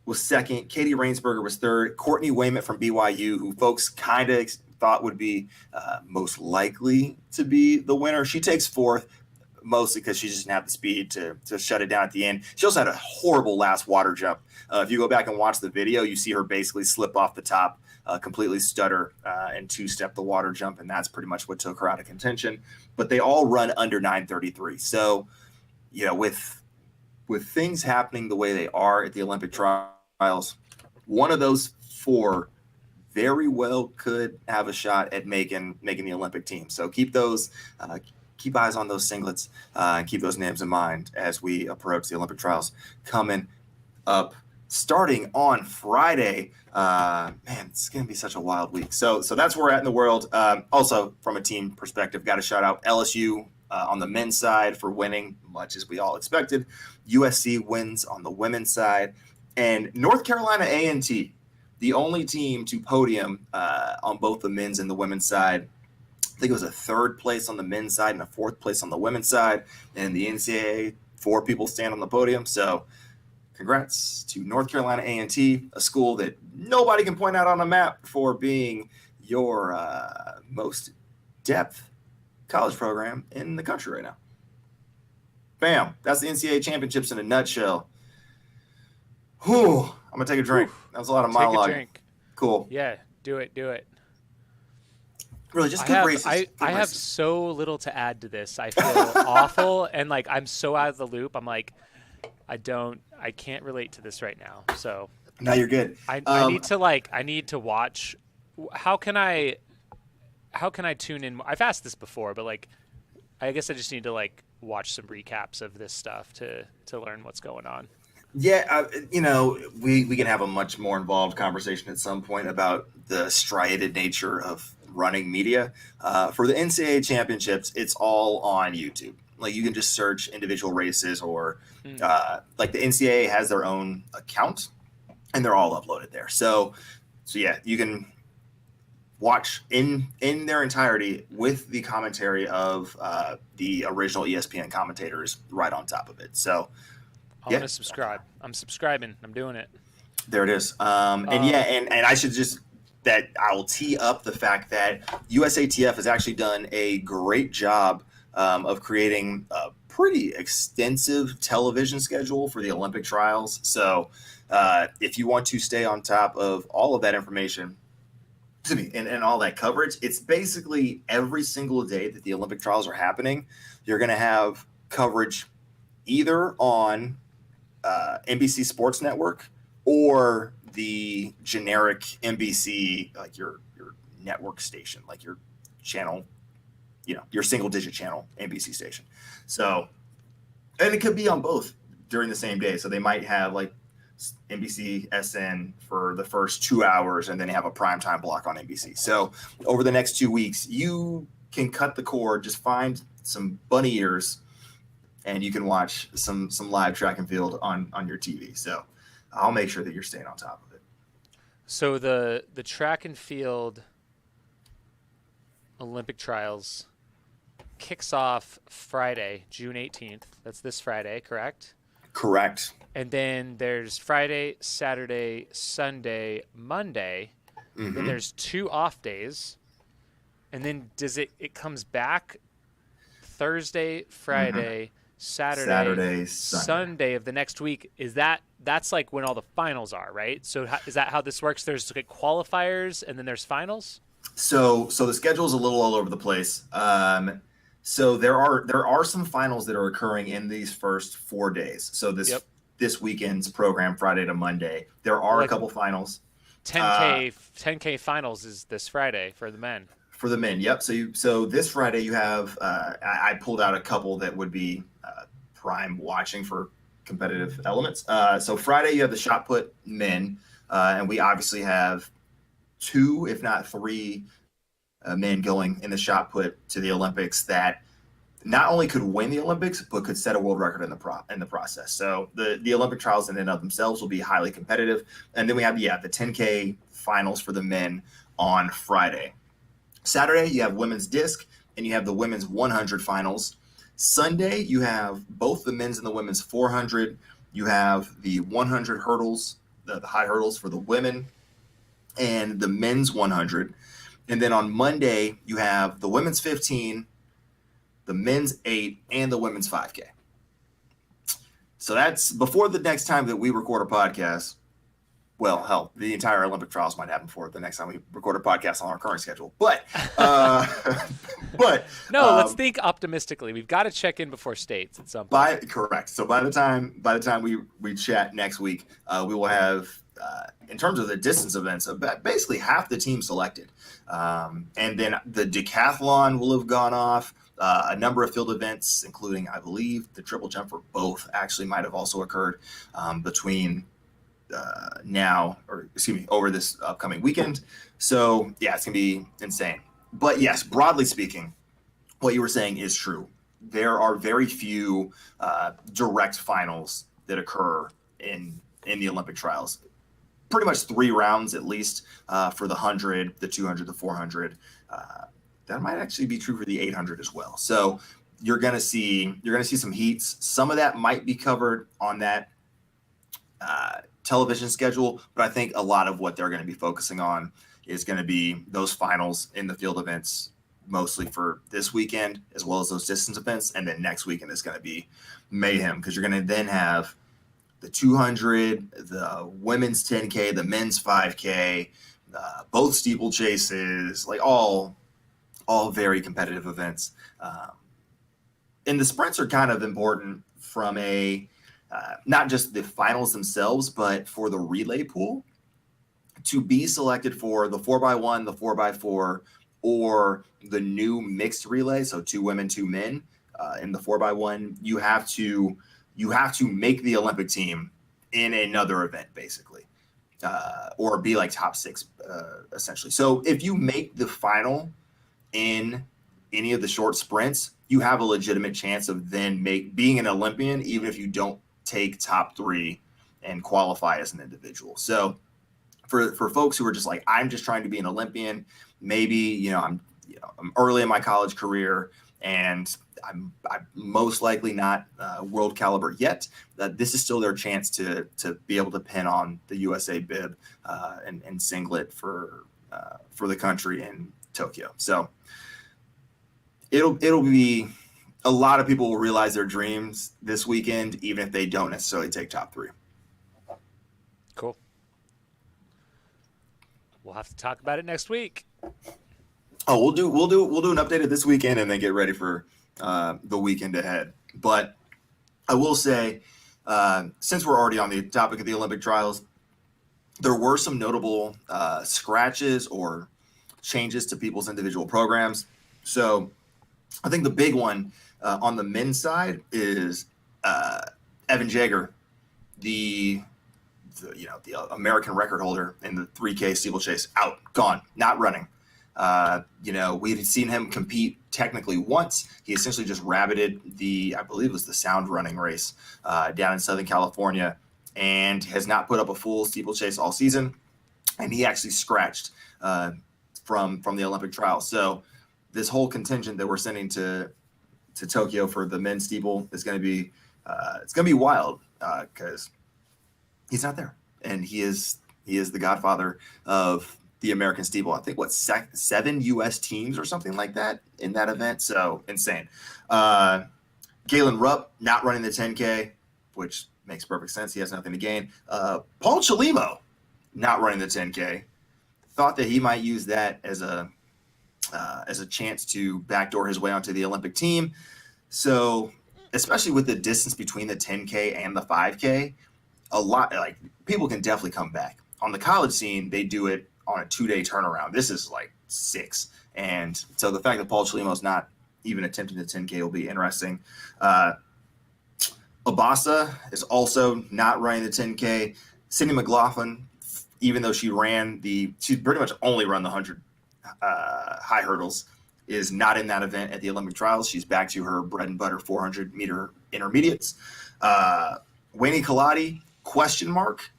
was second. Katie Rainsberger was third. Courtney Wayment from BYU, who folks kind of thought would be most likely to be the winner, she takes fourth, mostly because she just didn't have the speed to shut it down at the end. She also had a horrible last water jump. If you go back and watch the video, you see her basically slip off the top, completely stutter, and 2-step the water jump, and that's pretty much what took her out of contention. But they all run under 9:33. So, you know, with things happening the way they are at the Olympic trials, one of those 4 very well could have a shot at making the Olympic team. So keep eyes on those singlets, and keep those names in mind as we approach the Olympic trials coming up, starting on Friday. Man, it's going to be such a wild week. So that's where we're at in the world. Also, from a team perspective, got to shout out LSU on the men's side for winning, much as we all expected. USC wins on the women's side. And North Carolina A&T, the only team to podium on both the men's and the women's side. I think it was a 3rd place on the men's side and a 4th place on the women's side. And the NCAA, 4 people stand on the podium. So congrats to North Carolina A&T, a school that nobody can point out on a map for being your most depth college program in the country right now. Bam. That's the NCAA championships in a nutshell. Whew. I'm going to take a drink. That was a lot of Take monologue. a drink. Cool. Yeah, do it. Really, just good races. I have so little to add to this. I feel awful, and like I'm so out of the loop. I'm like, I can't relate to this right now. So now you're good. I need to watch. How can I tune in? I've asked this before, but like, I guess I just need to like watch some recaps of this stuff to learn what's going on. Yeah, we can have a much more involved conversation at some point about the striated nature of running media. For the NCAA championships, it's all on YouTube. Like you can just search individual races, or like the NCAA has their own account, and they're all uploaded there. So yeah, you can watch in their entirety with the commentary of the original ESPN commentators right on top of it. So. I'm going to subscribe. I'm subscribing. I'm doing it. There it is. And I should just that I'll tee up the fact that USATF has actually done a great job of creating a pretty extensive television schedule for the Olympic trials. So if you want to stay on top of all of that information, and all that coverage, it's basically every single day that the Olympic trials are happening, you're going to have coverage either on NBC Sports Network or the generic NBC, like your network station, like your channel, your single digit channel NBC station. So, and it could be on both during the same day. So they might have like NBC SN for the first 2 hours and then have a primetime block on NBC. So over the next 2 weeks, you can cut the cord, just find some bunny ears, and you can watch some live track and field on your TV. So I'll make sure that you're staying on top of it. So the track and field Olympic trials kicks off Friday, June 18th. That's this Friday, correct? Correct. And then there's Friday, Saturday, Sunday, Monday. Mm-hmm. Then there's 2 off days. And then it comes back Thursday, Friday, Saturday, Sunday of the next week. That's like when all the finals are, right? So is that how this works? There's like qualifiers and then there's finals? So the schedule is a little all over the place. So there are some finals that are occurring in these first 4 days. So this weekend's program, Friday to Monday, there are a couple finals. 10K finals is this Friday for the men. For the men, yep. So this Friday you have I pulled out a couple that would be prime watching for competitive elements. So Friday you have the shot put men, and we obviously have 2, if not 3, men going in the shot put to the Olympics that not only could win the Olympics but could set a world record in the process. So the Olympic trials in and of themselves will be highly competitive. And then we have the 10K finals for the men on Friday. Saturday you have women's disc and you have the women's 100 finals. Sunday you have both the men's and the women's 400. You have the 100 hurdles, the high hurdles for the women, and the men's 100. And then on Monday you have the women's 15, the men's 8, and the women's 5K. So that's before the next time that we record a podcast. Well, hell, the entire Olympic trials might happen before the next time we record a podcast on our current schedule. But let's think optimistically. We've got to check in before states at some point. Correct. So by the time we chat next week, we will have in terms of the distance events, basically half the team selected, and then the decathlon will have gone off. A number of field events, including, I believe, the triple jump for both, actually might have also occurred between over this upcoming weekend. So yeah, it's gonna be insane. But yes, broadly speaking, what you were saying is true. There are very few direct finals that occur in the Olympic trials. Pretty much 3 rounds at least for the 100, the 200, the 400. That might actually be true for the 800 as well. So you're gonna see some heats. Some of that might be covered on that television schedule, but I think a lot of what they're going to be focusing on is going to be those finals in the field events, mostly for this weekend, as well as those distance events. And then next weekend is going to be mayhem, because you're going to then have the 200, the women's 10K, the men's 5K, both steeplechases, like all very competitive events. And the sprints are kind of important from a not just the finals themselves, but for the relay pool to be selected for the 4x1, the 4x4, or the new mixed relay. So 2 women, 2 men in the 4x1. You have to make the Olympic team in another event, basically, or be like top 6, essentially. So if you make the final in any of the short sprints, you have a legitimate chance of then being an Olympian, even if you don't take top 3 and qualify as an individual. So for folks who are just like, I'm just trying to be an Olympian, maybe, I'm early in my college career and I'm most likely not world caliber yet, this is still their chance to be able to pin on the USA bib and singlet for the country in Tokyo. So it'll be, a lot of people will realize their dreams this weekend, even if they don't necessarily take top 3. Cool. We'll have to talk about it next week. Oh, we'll do an update of this weekend and then get ready for the weekend ahead. But I will say, since we're already on the topic of the Olympic trials, there were some notable scratches or changes to people's individual programs. So I think the big one on the men's side is Evan Jaeger, the American record holder in the 3K steeplechase, out, gone, not running. We've seen him compete technically once. He essentially just rabbited I believe it was the sound running race down in Southern California, and has not put up a full steeplechase all season. And he actually scratched from the Olympic trials. So this whole contingent that we're sending to Tokyo for the men's steeple is going to be it's going to be wild because he's not there, and he is the godfather of the American steeple. I think 7 U.S. teams or something like that in that event. So insane. Galen Rupp not running the 10K, which makes perfect sense. He has nothing to gain. Paul Chalimo not running the 10K. Thought that he might use that as a chance to backdoor his way onto the Olympic team. So, especially with the distance between the 10K and the 5K, a lot, like, people can definitely come back. On the college scene, they do it on a 2-day turnaround. This is like 6. And so the fact that Paul Chalimo's not even attempting the 10K will be interesting. Abasa is also not running the 10K. Cindy McLaughlin, even though she pretty much only run the 100 high hurdles, is not in that event at the Olympic trials. She's back to her bread and butter 400-meter intermediates. Wayne Kaladi, question mark.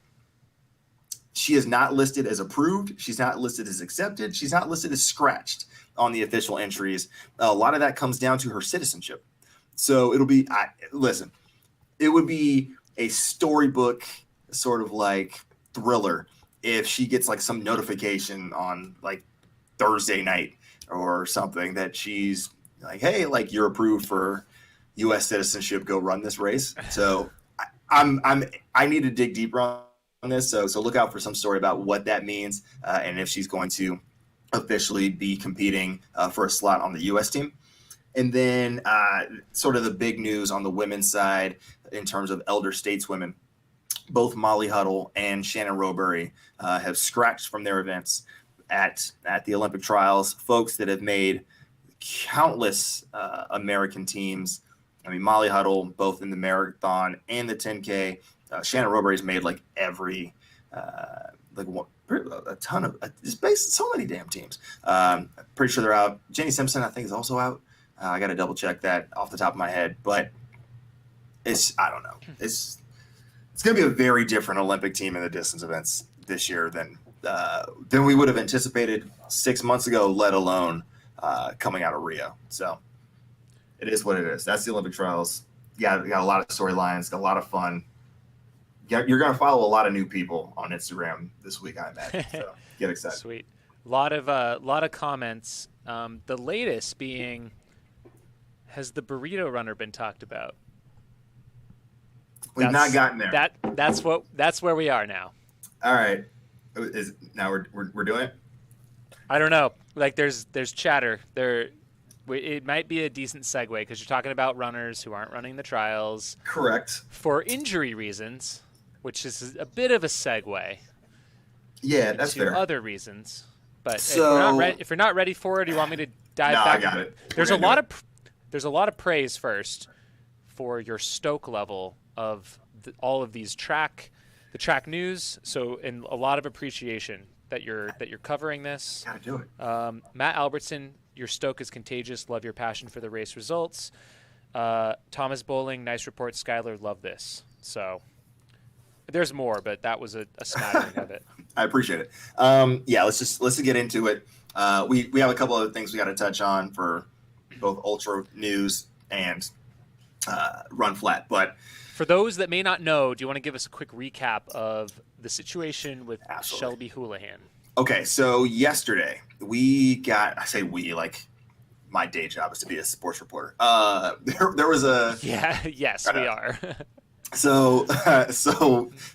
She is not listed as approved. She's not listed as accepted. She's not listed as scratched on the official entries. A lot of that comes down to her citizenship. So it'll be, it would be a storybook sort of like thriller if she gets like some notification on like Thursday night or something that she's like, hey, like, you're approved for U.S. citizenship, go run this race. So I need to dig deeper on this. So look out for some story about what that means and if she's going to officially be competing for a slot on the U.S. team. And then sort of the big news on the women's side in terms of elder stateswomen, both Molly Huddle and Shannon Rowbury have scratched from their events at the Olympic trials. Folks that have made countless American teams. I mean, Molly Huddle, both in the marathon and the 10K. Shannon Rowbury's made like every, a ton of, just based so many damn teams. Pretty sure they're out. Jenny Simpson, I think, is also out. I got to double check that off the top of my head, but I don't know. It's going to be a very different Olympic team in the distance events this year than we would have anticipated 6 months ago, let alone coming out of Rio. So it is what it is. That's the Olympic trials. Yeah, we got a lot of storylines, got a lot of fun. You're going to follow a lot of new people on Instagram this week, I imagine. So get excited. Sweet. Lot of comments. The latest being, has the burrito runner been talked about? We've not gotten there. That's where we are now. All right. Now we're doing it? I don't know. Like there's chatter. It might be a decent segue because you're talking about runners who aren't running the trials. Correct. For injury reasons, which is a bit of a segue. Yeah, that's fair. Other reasons. But So, if you're not ready for it, do you want me to dive back? I got it. There's a lot of praise first for your stoke level of all of these the track news. So, and a lot of appreciation that you're covering this. Gotta do it. Matt Albertson, your stoke is contagious. Love your passion for the race results. Thomas Bowling, nice report. Skylar, love this. So there's more, but that was a smattering of it. I appreciate it. Let's get into it. We have a couple of things we got to touch on for both ultra news and run flat. But for those that may not know, do you want to give us a quick recap of the situation with Absolutely. Shelby Houlihan? Okay, so yesterday my day job is to be a sports reporter. There was a yes, we are. So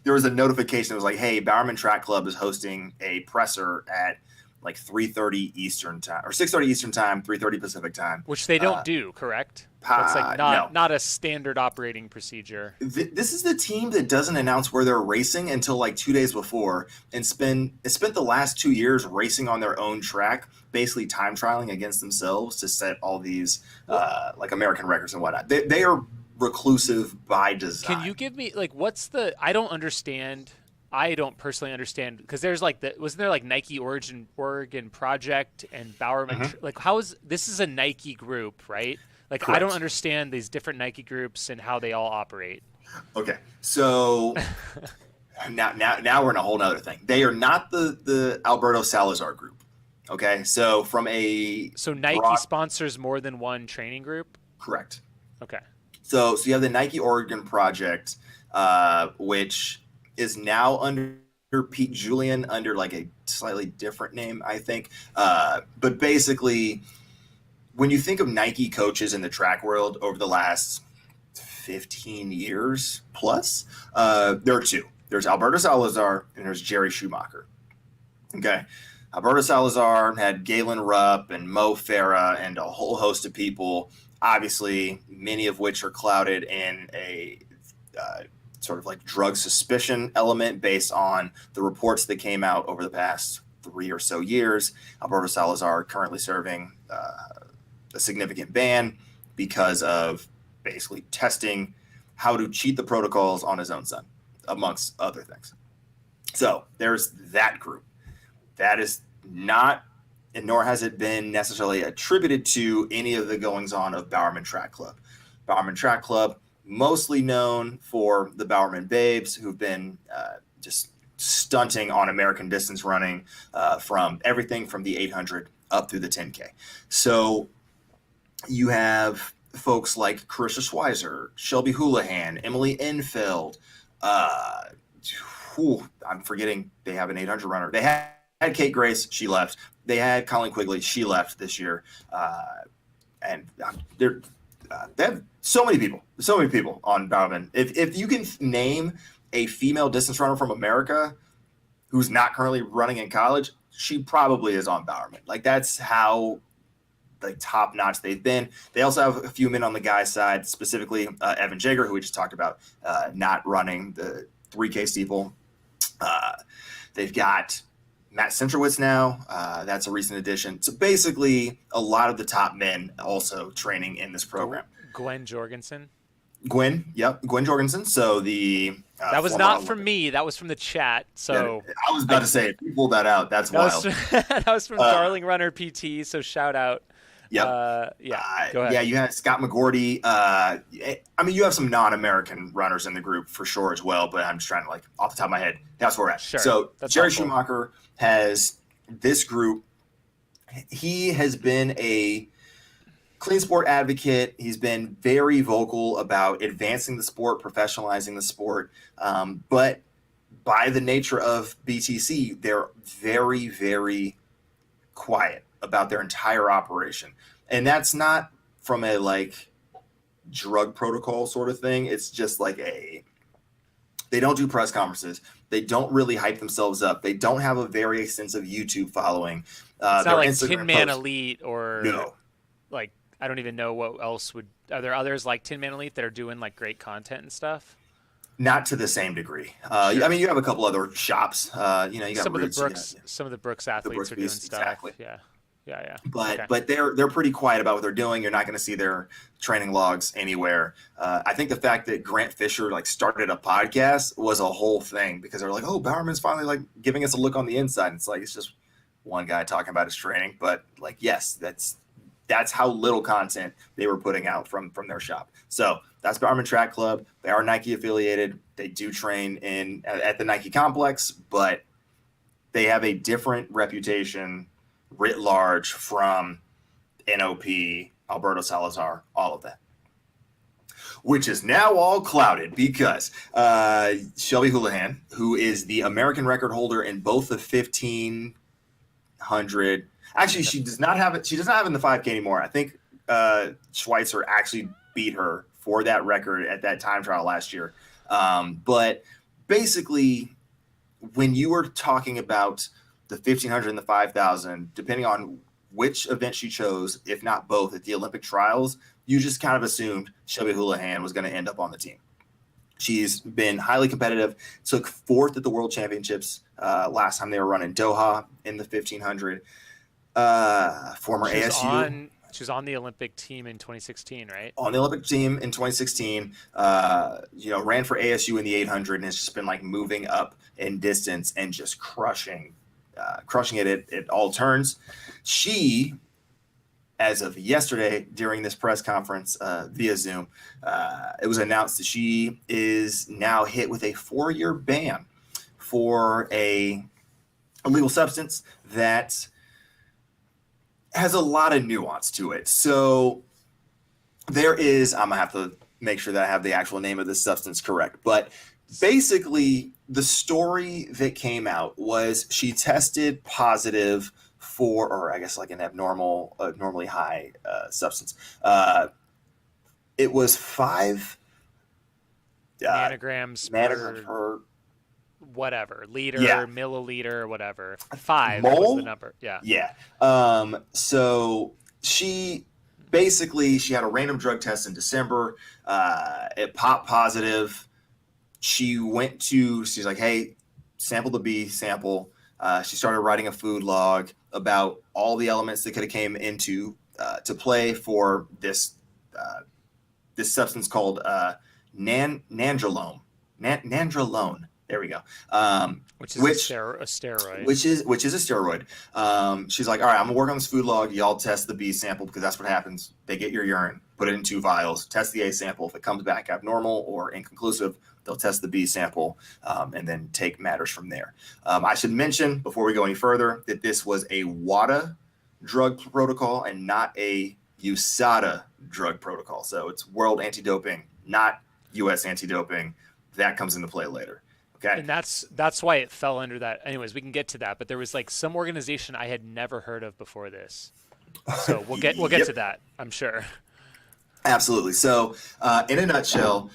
there was a notification that was like, hey, Bowerman Track Club is hosting a presser at like 3:30 Eastern time or 6:30 Eastern time, 3:30 Pacific time. Which they don't do, correct? That's like not a standard operating procedure. This is the team that doesn't announce where they're racing until like 2 days before, and spent the last 2 years racing on their own track, basically time trialing against themselves to set all these like American records and whatnot. They are reclusive by design. Can you give me like I don't understand. I don't personally understand because there's like wasn't there like Nike Oregon Project and Bowerman like this is a Nike group, right? Like Correct. I don't understand these different Nike groups and how they all operate. Okay, so now we're in a whole nother thing. They are not the Alberto Salazar group. Okay, so Nike sponsors more than one training group. Correct. Okay. So you have the Nike Oregon Project, which is now under Pete Julian under like a slightly different name, I think. But basically, when you think of Nike coaches in the track world over the last 15 years plus, there are two. There's Alberto Salazar and there's Jerry Schumacher. Okay. Alberto Salazar had Galen Rupp and Mo Farah and a whole host of people, obviously many of which are clouded in a sort of like drug suspicion element based on the reports that came out over the past 3 or so years. Alberto Salazar currently serving a significant ban because of basically testing how to cheat the protocols on his own son, amongst other things. So there's that group. That is not, and nor has it been necessarily attributed to any of the goings-on of Bowerman Track Club. Bowerman Track Club, mostly known for the Bowerman Babes, who've been just stunting on American distance running from everything from the 800 up through the 10K. So you have folks like Carissa Schweizer, Shelby Houlihan, Emily Enfeld. I'm forgetting they have an 800 runner. They had Kate Grace, she left. They had Colleen Quigley, she left this year. And they have so many people on Bowerman. If you can name a female distance runner from America who's not currently running in college, she probably is on Bowerman. Like that's how like top notch they've been. They also have a few men on the guys' side, specifically Evan Jaeger, who we just talked about, not running the 3K steeple. They've got Matt Centrowitz now. That's a recent addition. So basically, a lot of the top men also training in this program. Gwen Jorgensen. Gwen Jorgensen. So that was not from me. That was from the chat. So yeah, I was about to say, if you pulled that out, that's wild. That was from Darling Runner PT. So shout out. Yep. Go ahead. Yeah, you had Scott McGordy. I mean, you have some non-American runners in the group for sure as well, but I'm just trying to like off the top of my head. That's where we're at. Sure. So That's Jerry helpful. Schumacher has this group. He has been a clean sport advocate. He's been very vocal about advancing the sport, professionalizing the sport. But by the nature of BTC, they're very, very quiet about their entire operation. And that's not from a like drug protocol sort of thing. It's just like they don't do press conferences. They don't really hype themselves up. They don't have a very extensive YouTube following. It's not like Instagram Tin Man posts- Elite or No. like I don't even know what else would. Are there others like Tin Man Elite that are doing like great content and stuff? Not to the same degree. Sure. I mean, you have a couple other shops. You got Some of the Roots, Brooks, some of the Brooks athletes Brooks are doing beasts, stuff. exactly. Yeah. But Okay. but they're pretty quiet about what they're doing. You're not going to see their training logs anywhere. I think the fact that Grant Fisher like started a podcast was a whole thing because they're like, oh, Bowerman's finally like giving us a look on the inside. It's like it's just one guy talking about his training, but like yes, that's how little content they were putting out from their shop. So that's Bowerman Track Club. They are Nike affiliated. They do train at the Nike complex, but they have a different reputation writ large from NOP, Alberto Salazar, all of that. Which is now all clouded because Shelby Houlihan, who is the American record holder in both the 1500, actually she does not have it. She does not have it in the 5K anymore. I think Schweitzer actually beat her for that record at that time trial last year. But basically, when you were talking about the 1500 and the 5000, depending on which event she chose, if not both, at the Olympic trials, you just kind of assumed Shelby Houlihan was going to end up on the team. She's been highly competitive, took fourth at the World Championships last time they were running Doha in the 1500. Former ASU. She was on the Olympic team in 2016, right? On the Olympic team in 2016, ran for ASU in the 800 and has just been like moving up in distance and just crushing it at all turns. She, as of yesterday during this press conference via Zoom, it was announced that she is now hit with a 4-year ban for a illegal substance that has a lot of nuance to it. So there is, I'm gonna have to make sure that I have the actual name of this substance correct, but basically the story that came out was she tested positive for, or I guess like an abnormally high substance. It was 5 nanograms per whatever liter, Yeah. milliliter, whatever. 5 Mole? was the number. Yeah. Yeah. So she had a random drug test in December. It popped positive. She's like, hey, sample the B sample. She started writing a food log about all the elements that could have came into to play for this substance called nandrolone. Nandrolone. There we go. Which is a steroid. Which is a steroid. She's like, all right, I'm gonna work on this food log. Y'all test the B sample because that's what happens. They get your urine, put it in 2 vials, test the A sample. If it comes back abnormal or inconclusive, they'll test the B sample and then take matters from there. I should mention before we go any further that this was a WADA drug protocol and not a USADA drug protocol. So it's World Anti-Doping, not U.S. Anti-Doping. That comes into play later. Okay. And that's why it fell under that. Anyways, we can get to that. But there was like some organization I had never heard of before this. So we'll get to that, I'm sure. Absolutely. So in a nutshell,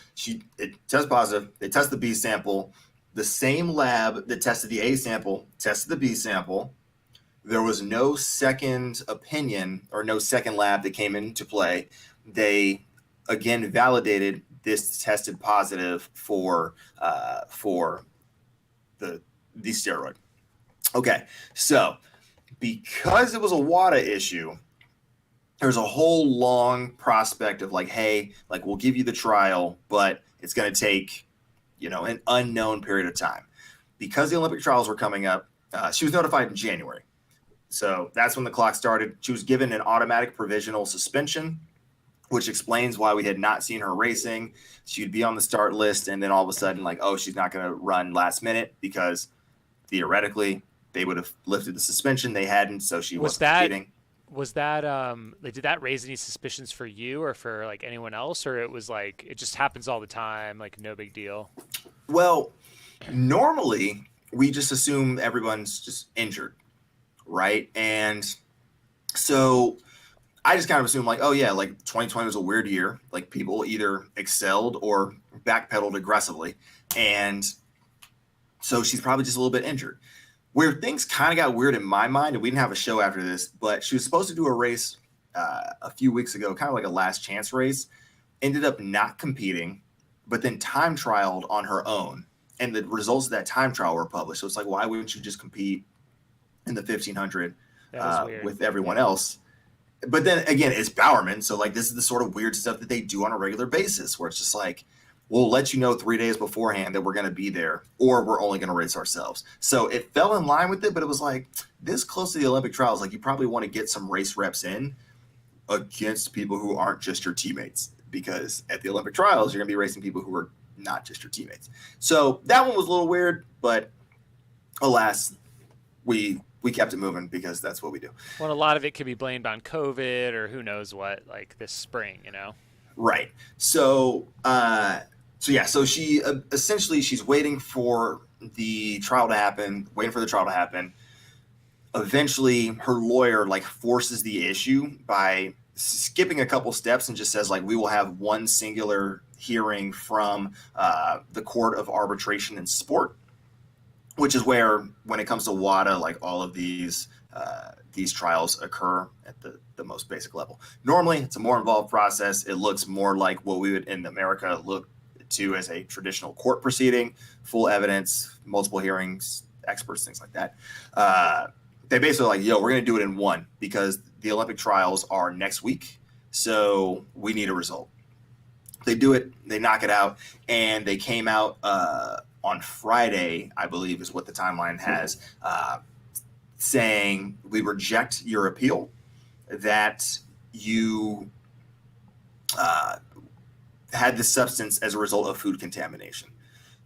it tests positive. They test the B sample. The same lab that tested the A sample tested the B sample. There was no second opinion or no second lab that came into play. They again validated this tested positive for the steroid. Okay, so because it was a WADA issue, there's a whole long prospect of like, hey, like we'll give you the trial, but it's going to take, an unknown period of time. Because the Olympic trials were coming up, she was notified in January. So that's when the clock started. She was given an automatic provisional suspension, which explains why we had not seen her racing. She'd be on the start list, and then all of a sudden, like, oh, she's not going to run last minute because theoretically they would have lifted the suspension. They hadn't, so she wasn't competing. Was that did that raise any suspicions for you or for like anyone else, or it was like it just happens all the time, like no big deal? Well, normally we just assume everyone's just injured right? And so I just kind of assumed like, oh yeah, like 2020 was a weird year. Like people either excelled or backpedaled aggressively. And so she's probably just a little bit injured. Where things kind of got weird in my mind, and we didn't have a show after this, but she was supposed to do a race a few weeks ago, kind of like a last chance race, ended up not competing, but then time trialed on her own. And the results of that time trial were published. So it's like, why wouldn't you just compete in the 1500 with everyone else? But then again, it's Bowerman. So like, this is the sort of weird stuff that they do on a regular basis where it's just like, we'll let you know 3 days beforehand that we're going to be there, or we're only going to race ourselves. So it fell in line with it, but it was like this close to the Olympic trials. Like you probably want to get some race reps in against people who aren't just your teammates, because at the Olympic trials, you're going to be racing people who are not just your teammates. So that one was a little weird, but alas, we kept it moving because that's what we do. Well, a lot of it could be blamed on COVID or who knows what, like this spring, you know? Right. So, so she essentially she's waiting for the trial to happen, Eventually, her lawyer like forces the issue by skipping a couple steps and just says like, we will have one singular hearing from the Court of Arbitration in Sport, which is where, when it comes to WADA, like all of these trials occur at the most basic level. Normally, it's a more involved process. It looks more like what we would in America look to as a traditional court proceeding, full evidence, multiple hearings, experts, things like that. They basically like, yo, we're going to do it in one because the Olympic trials are next week. So we need a result. They do it, they knock it out, and they came out on Friday, I believe is what the timeline has, saying we reject your appeal, that you had the substance as a result of food contamination.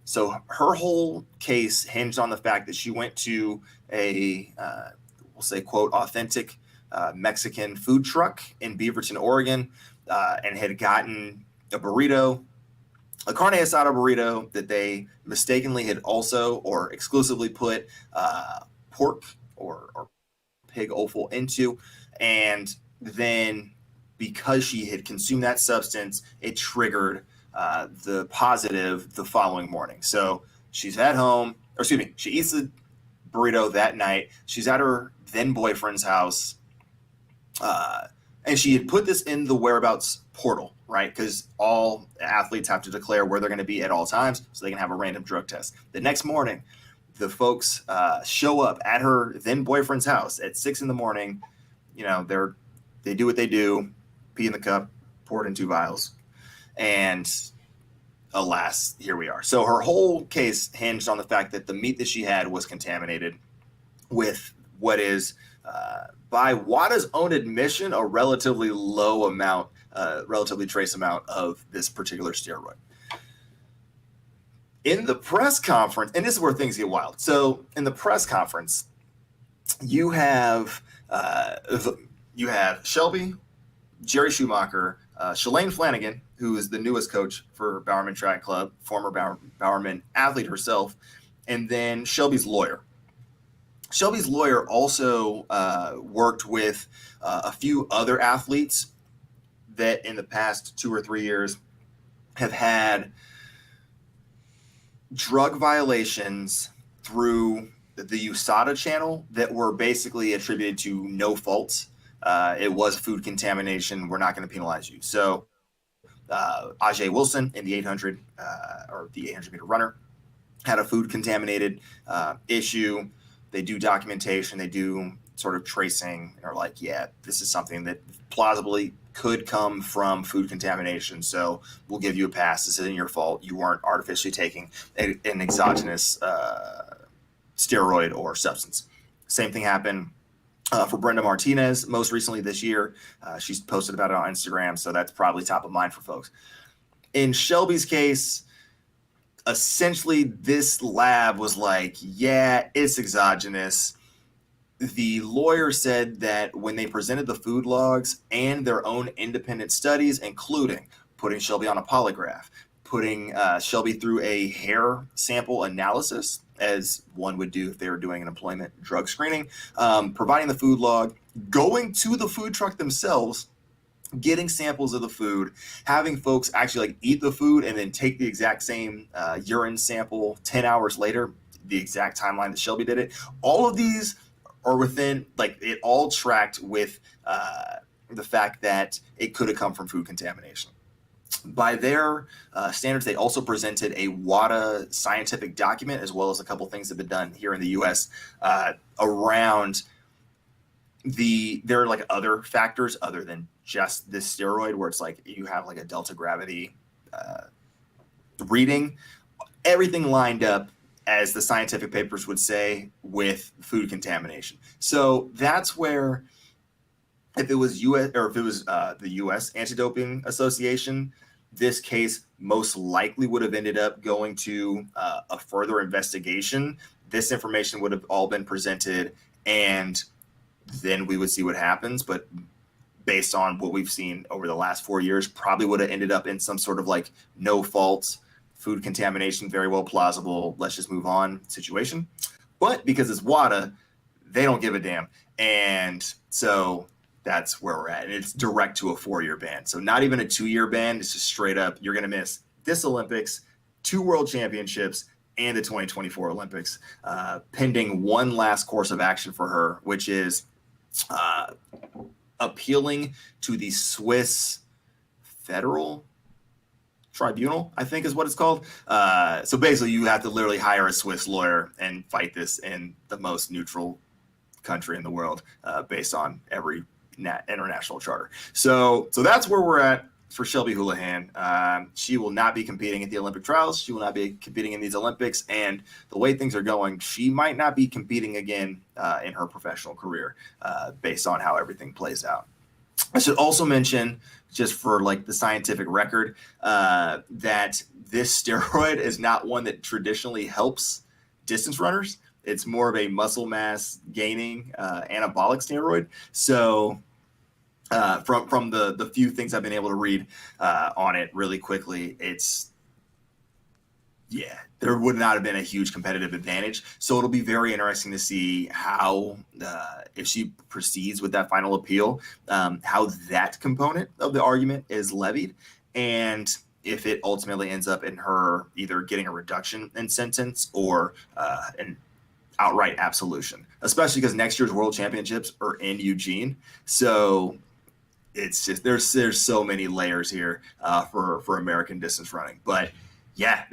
So her whole case hinged on the fact that she went to a, we'll say, quote, authentic Mexican food truck in Beaverton, Oregon, and had gotten a burrito, a carne asada burrito that they mistakenly had also or exclusively put pork or pig offal into. And then because she had consumed that substance, it triggered the positive the following morning. So she's at home, or excuse me, she eats the burrito that night. She's at her then boyfriend's house. And she had put this in the whereabouts portal, right? Because all athletes have to declare where they're going to be at all times so they can have a random drug test. The next morning, the folks show up at her then boyfriend's house at 6 a.m. You know, they do what they do, pee in the cup, pour it in 2 vials. And alas, here we are. So her whole case hinged on the fact that the meat that she had was contaminated with what is, by WADA's own admission, a relatively low amount, relatively trace amount of this particular steroid. In the press conference, and this is where things get wild. So in the press conference, you have Shelby, Jerry Schumacher, Shalane Flanagan, who is the newest coach for Bowerman Track Club, former Bowerman athlete herself, and then Shelby's lawyer. Shelby's lawyer also worked with a few other athletes that in the past 2 or 3 years have had drug violations through the USADA channel that were basically attributed to no fault. It was food contamination. We're not going to penalize you. So Ajay Wilson in the 800 or the 800 meter runner had a food contaminated issue. They do documentation. They do sort of tracing and are like, yeah, this is something that plausibly could come from food contamination. So we'll give you a pass. This isn't your fault. You weren't artificially taking an exogenous steroid or substance. Same thing happened for Brenda Martinez most recently this year. She's posted about it on Instagram, so that's probably top of mind for folks. In Shelby's case, essentially this lab was like, yeah, it's exogenous. The lawyer said that when they presented the food logs and their own independent studies, including putting Shelby on a polygraph, putting Shelby through a hair sample analysis, as one would do if they were doing an employment drug screening, providing the food log, going to the food truck themselves, getting samples of the food, having folks actually like eat the food and then take the exact same urine sample 10 hours later, the exact timeline that Shelby did it. All of these are within, like, it all tracked with the fact that it could have come from food contamination. By their standards, they also presented a WADA scientific document, as well as a couple things that have been done here in the U.S. Around there are like other factors other than just this steroid, where it's like you have like a delta gravity reading, everything lined up, as the scientific papers would say, with food contamination. So that's where, if it was the U.S. Anti-Doping Association, this case most likely would have ended up going to a further investigation. This information would have all been presented, and then we would see what happens. But based on what we've seen over the last 4 years, probably would have ended up in some sort of like no fault, food contamination, very well plausible, let's just move on situation. But because it's WADA, they don't give a damn. And so that's where we're at. And it's direct to a 4-year ban. So not even a 2-year ban. It's just straight up, you're going to miss this Olympics, 2 world championships, and the 2024 Olympics, pending one last course of action for her, which is appealing to the Swiss Federal Tribunal, I think is what it's called. So basically, you have to literally hire a Swiss lawyer and fight this in the most neutral country in the world, based on every international charter. So that's where we're at for Shelby Houlihan. She will not be competing at the Olympic trials. She will not be competing in these Olympics. And the way things are going, she might not be competing again in her professional career, based on how everything plays out. I should also mention, just for like the scientific record, that this steroid is not one that traditionally helps distance runners. It's more of a muscle mass gaining anabolic steroid. So from the few things I've been able to read on it really quickly, there would not have been a huge competitive advantage. So it'll be very interesting to see how, if she proceeds with that final appeal, how that component of the argument is levied, and if it ultimately ends up in her either getting a reduction in sentence or an outright absolution, especially because next year's World Championships are in Eugene. So it's just, there's so many layers here for American distance running. But yeah,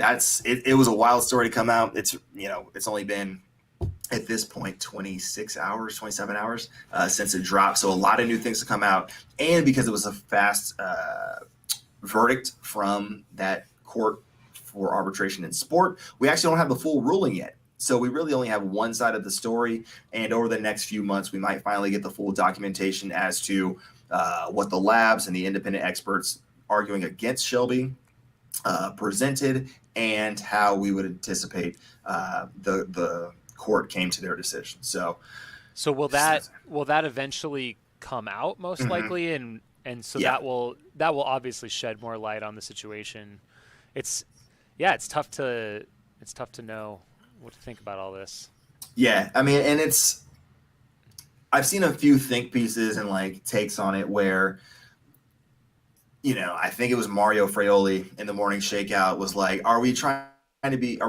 it was a wild story to come out. It's only been at this point 27 hours since it dropped. So a lot of new things to come out. And because it was a fast verdict from that court for arbitration in sport, we actually don't have the full ruling yet. So we really only have one side of the story. And over the next few months, we might finally get the full documentation as to what the labs and the independent experts arguing against Shelby presented, and how we would anticipate the court came to their decision. So will that eventually come out most likely, and so that will obviously shed more light on the situation. It's tough to know what to think about all this. Yeah, I mean, and I've seen a few think pieces and like takes on it where, I think it was Mario Fraioli in the Morning Shakeout was like, are we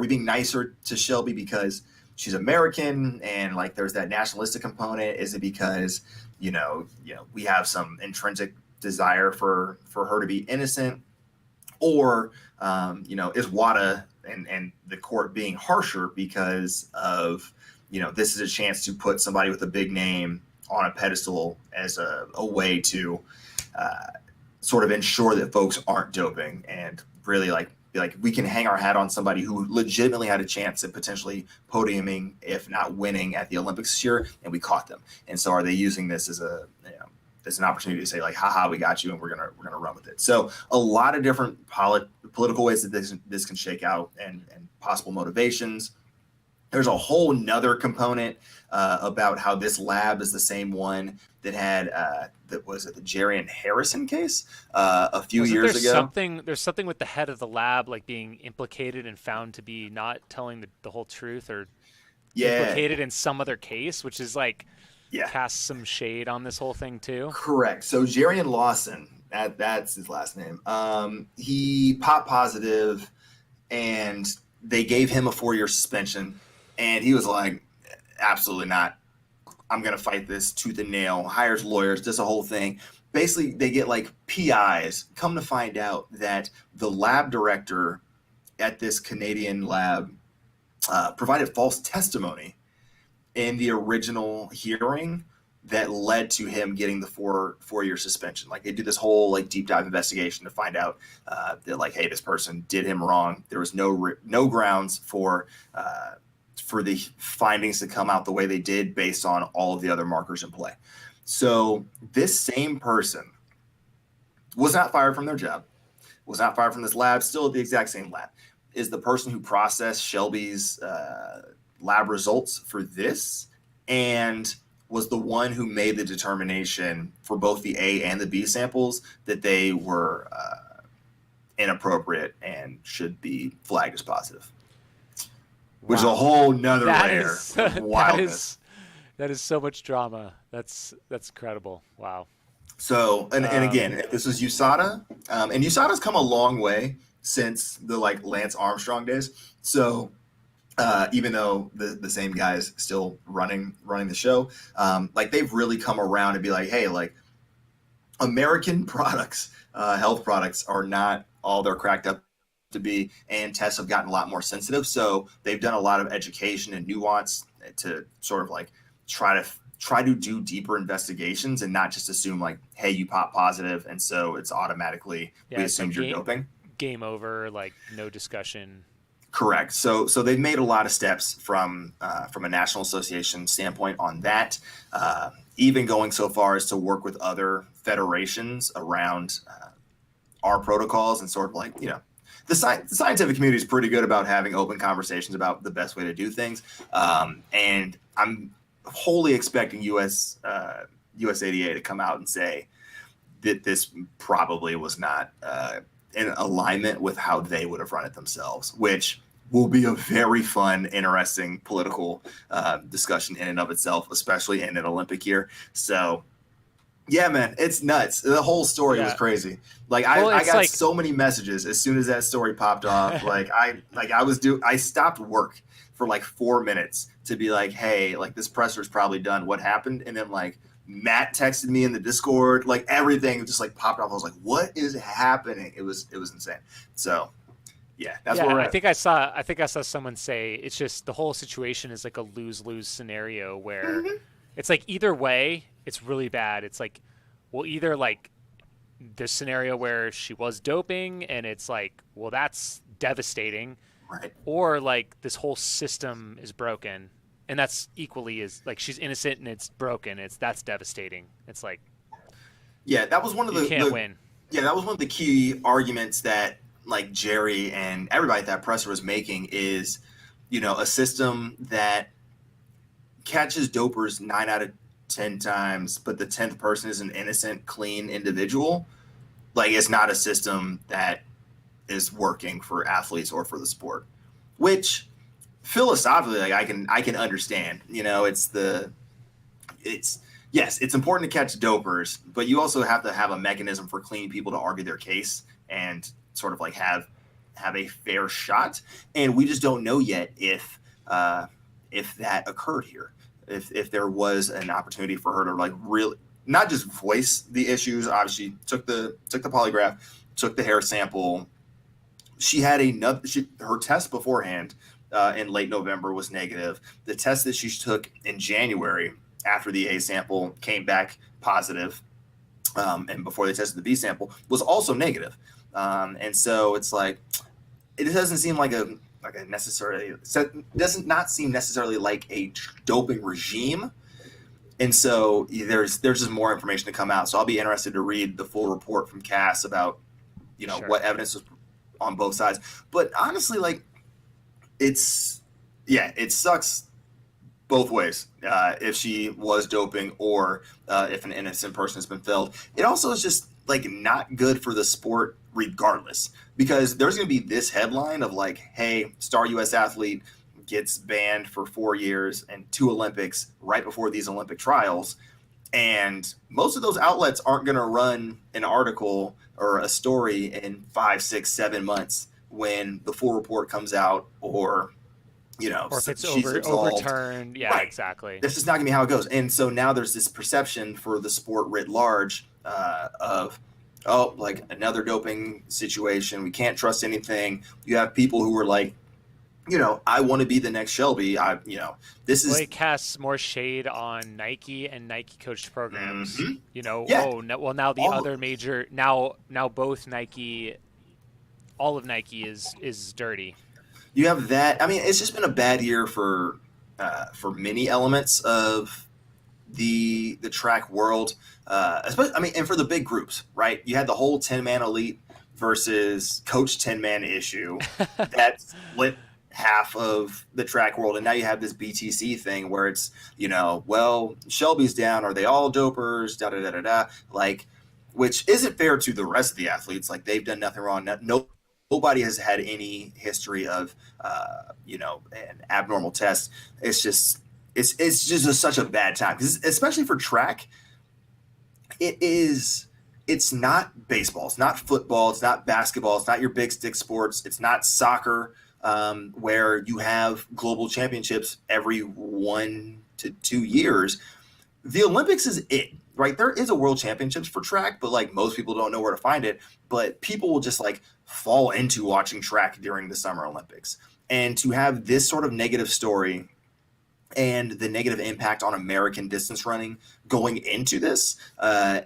being nicer to Shelby because she's American and like there's that nationalistic component? Is it because, we have some intrinsic desire for her to be innocent? Or, is WADA and the court being harsher because of, this is a chance to put somebody with a big name on a pedestal as a way to sort of ensure that folks aren't doping, and really be like, we can hang our hat on somebody who legitimately had a chance at potentially podiuming, if not winning, at the Olympics this year, and we caught them. And so are they using this as as an opportunity to say like, haha, we got you, and we're gonna run with it. So a lot of different political ways that this can shake out, and possible motivations. There's a whole nother component about how this lab is the same one that had that was it the Jerry and Harrison case a few Wasn't years there ago. there's something with the head of the lab like being implicated and found to be not telling the whole truth or Yeah, implicated in some other case, which is like yeah, casts some shade on this whole thing too. correct. So Jerry and Lawson, that's his last name. He popped positive, and they gave him a 4-year suspension, and he was like, absolutely not. I'm going to fight this tooth and nail, hires lawyers, does a whole thing. Basically, they get like PIs. Come to find out that the lab director at this Canadian lab provided false testimony in the original hearing that led to him getting the 4-year suspension. Like they do this whole like deep dive investigation to find out that like, hey, this person did him wrong. There was no grounds for the findings to come out the way they did based on all of the other markers in play. So this same person was not fired from their job, was not fired from this lab, still at the exact same lab, is the person who processed Shelby's lab results for this and was the one who made the determination for both the A and the B samples that they were inappropriate and should be flagged as positive. Which is a whole nother layer of wildness. That is so much drama. That's incredible. Wow. So, and again, this is USADA, and USADA's come a long way since the like Lance Armstrong days. So, even though the same guy's still running the show, like they've really come around and be like, hey, like American products, health products are not all they're cracked up to be, and tests have gotten a lot more sensitive. So they've done a lot of education and nuance to sort of like try to do deeper investigations and not just assume like, hey, you pop positive and so it's automatically we assumed you're doping. Game over, like no discussion. Correct. So they've made a lot of steps from a national association standpoint on that, even going so far as to work with other federations around our protocols and sort of like, you know, the scientific community is pretty good about having open conversations about the best way to do things. And I'm wholly expecting USADA to come out and say that this probably was not in alignment with how they would have run it themselves, which will be a very fun, interesting political discussion in and of itself, especially in an Olympic year. So, yeah, man, it's nuts. The whole story was crazy. Like I got so many messages as soon as that story popped off. I stopped work for like 4 minutes to be like, hey, like this presser's probably done. What happened? And then like Matt texted me in the Discord, like everything just like popped off. I was like, what is happening? It was insane. So yeah, that's where we're at. I think I saw someone say it's just the whole situation is like a lose-lose scenario where it's like either way, it's really bad. It's like, well, either like this scenario where she was doping and it's like, well, that's devastating. Right. Or like this whole system is broken and that's equally is like she's innocent and it's broken. That's devastating. It's like, yeah, that was one of the, you can't win. Yeah, that was one of the key arguments that like Jerry and everybody at that presser was making is, you know, a system that catches dopers 9 out of 10 times, but the 10th person is an innocent, clean individual. Like it's not a system that is working for athletes or for the sport, which philosophically, like I can understand, you know, it's yes, it's important to catch dopers, but you also have to have a mechanism for clean people to argue their case and sort of like have a fair shot. And we just don't know yet if that occurred here, if there was an opportunity for her to like really not just voice the issues. Obviously took the polygraph, took the hair sample. She had her test beforehand in late November was negative. The test that she took in January after the A sample came back positive, and before they tested the B sample was also negative. And so it's like it doesn't seem like a necessarily doesn't not seem necessarily like a doping regime. And so there's just more information to come out. So I'll be interested to read the full report from Cass about, you know, what evidence was on both sides. But honestly, like it sucks both ways. If she was doping or if an innocent person has been filled. It also is just like not good for the sport regardless, because there's going to be this headline of like, hey, star U.S. athlete gets banned for 4 years and 2 Olympics right before these Olympic trials. And most of those outlets aren't going to run an article or a story in 5, 6, 7 months when the full report comes out, or Or if it's she's absolved. overturned. Yeah, Right. exactly. That's just not gonna be how it goes. And so now there's this perception for the sport writ large of, oh, like another doping situation. We can't trust anything. You have people who are like, I want to be the next Shelby. This is It casts more shade on Nike and Nike coached programs. Mhm. Yeah. Now the All- other major now both Nike, all of Nike is dirty. You have that. I mean, it's just been a bad year for many elements of the track world. Especially, and for the big groups, right? You had the whole 10-man elite versus coach 10-man issue that split half of the track world, and now you have this BTC thing where it's well, Shelby's down, are they all dopers? Da da da da da. Like, which isn't fair to the rest of the athletes. Like, they've done nothing wrong. Nobody has had any history of an abnormal test. It's just such a bad time, because especially for track, it's not baseball, it's not football, it's not basketball, it's not your big stick sports, it's not soccer, where you have global championships every 1 to 2 years. The Olympics is it, right? There is a world championships for track, but like most people don't know where to find it. But people will just like fall into watching track during the Summer Olympics. And to have this sort of negative story and the negative impact on American distance running going into this,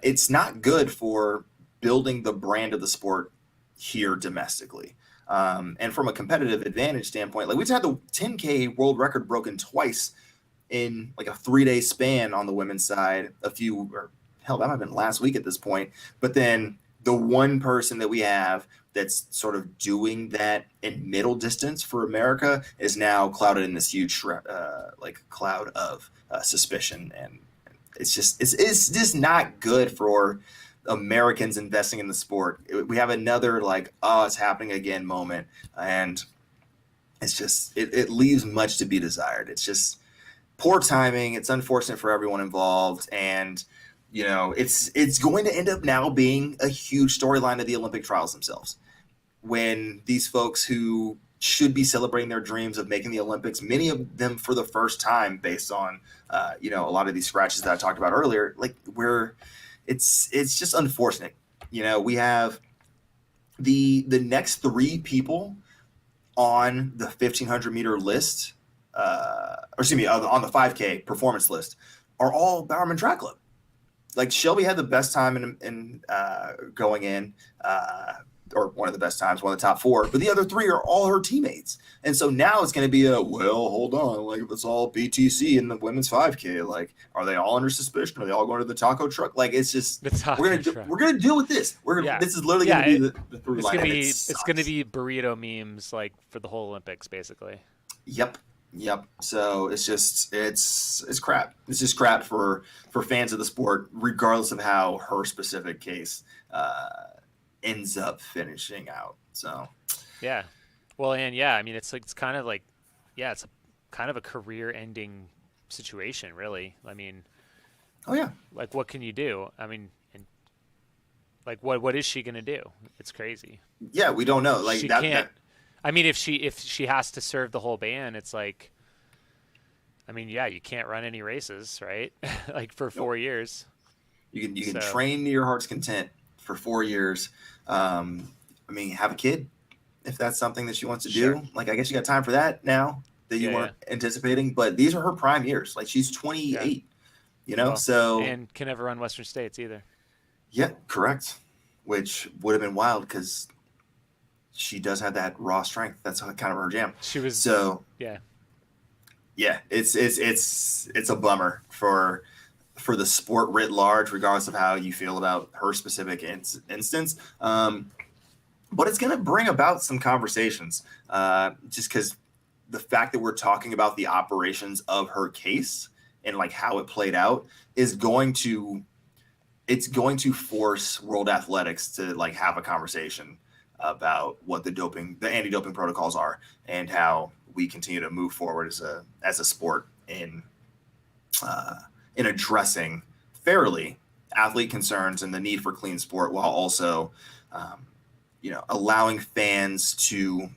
it's not good for building the brand of the sport here domestically. And from a competitive advantage standpoint, like, we've had the 10K world record broken twice in like a 3-day span on the women's side. That might have been last week at this point. But then the one person that we have that's sort of doing that in middle distance for America is now clouded in this huge cloud of suspicion, and it's just not good for Americans investing in the sport. We have another like, oh, it's happening again moment, and it's just it leaves much to be desired. It's just poor timing. It's unfortunate for everyone involved, and it's going to end up now being a huge storyline of the Olympic trials themselves, when these folks who should be celebrating their dreams of making the Olympics, many of them for the first time, based on a lot of these scratches that I talked about earlier, like, where it's just unfortunate. We have the next 3 people on the 1,500 meter list, on the 5K performance list, are all Bowerman Track Club. Like, Shelby had the best time in going in, or one of the best times, one of the top 4, but the other 3 are all her teammates. And so now it's going to be hold on, like, if it's all BTC in the women's 5K, like, are they all under suspicion? Are they all going to the taco truck? Like, it's just, we're going to deal with this. This is literally going to be the through line. It's going to be burrito memes, like, for the whole Olympics, basically. Yep. So it's just it's crap. It's just crap for fans of the sport, regardless of how her specific case ends up finishing out. So yeah, well, and yeah, I mean, it's kind of like, yeah, it's kind of a career-ending situation, really. I mean, oh yeah, like, what can you do? I mean, like, what is she gonna do? It's crazy. Yeah, we don't know. Like, she can't. I mean, if she has to serve the whole ban, it's like, I mean, yeah, you can't run any races, right? Like, for 4 years. You can train to your heart's content for 4 years. Have a kid if that's something that she wants to do. Like, I guess you got time for that now that you weren't anticipating. But these are her prime years. Like, she's 28. And can never run Western States either. Yeah, correct. Which would have been wild, because she does have that raw strength. That's kind of her jam. It's a bummer for the sport writ large, regardless of how you feel about her specific instance. But it's going to bring about some conversations, just because the fact that we're talking about the operations of her case and like how it played out is going to force World Athletics to like have a conversation about what the anti-doping protocols are and how we continue to move forward as a sport in addressing fairly athlete concerns and the need for clean sport, while also allowing fans to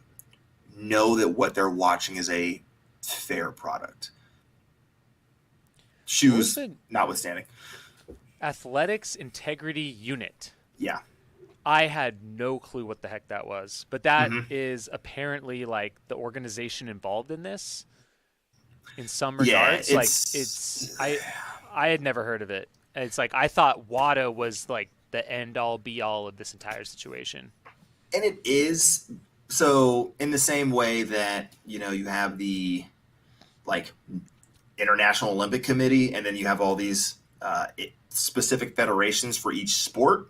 know that what they're watching is a fair product. Shoes notwithstanding. Athletics Integrity Unit. Yeah. I had no clue what the heck that was, but that is apparently like the organization involved in this in some regards. I had never heard of it. It's like, I thought WADA was like the end all be all of this entire situation. And it is. So in the same way that, you have the like International Olympic Committee, and then you have all these specific federations for each sport.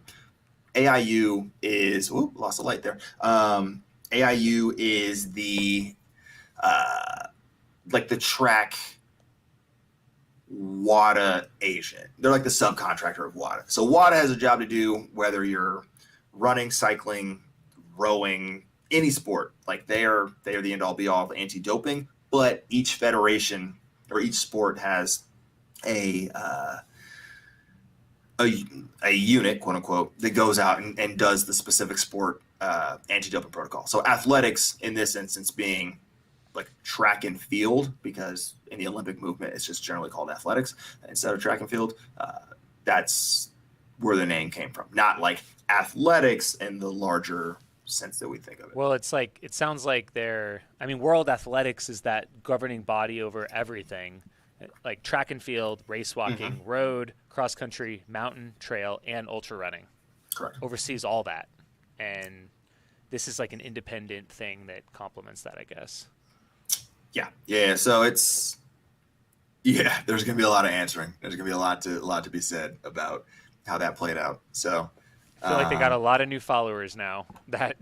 AIU is lost a light there. AIU is the like the track WADA agent. They're like the subcontractor of WADA. So WADA has a job to do, whether you're running, cycling, rowing, any sport. Like they are the end all be all of anti-doping. But each federation or each sport has a unit, quote unquote, that goes out and does the specific sport anti-doping protocol. So athletics in this instance being like track and field, because in the Olympic movement, it's just generally called athletics instead of track and field. That's where the name came from, not like athletics in the larger sense that we think of it. Well, it sounds like World Athletics is that governing body over everything, like track and field, race walking, road, cross country, mountain, trail, and ultra running. Correct. Oversees all that. And this is like an independent thing that complements that, I guess. Yeah. So there's going to be a lot of answering. There's going to be a lot to be said about how that played out. So I feel like they got a lot of new followers now that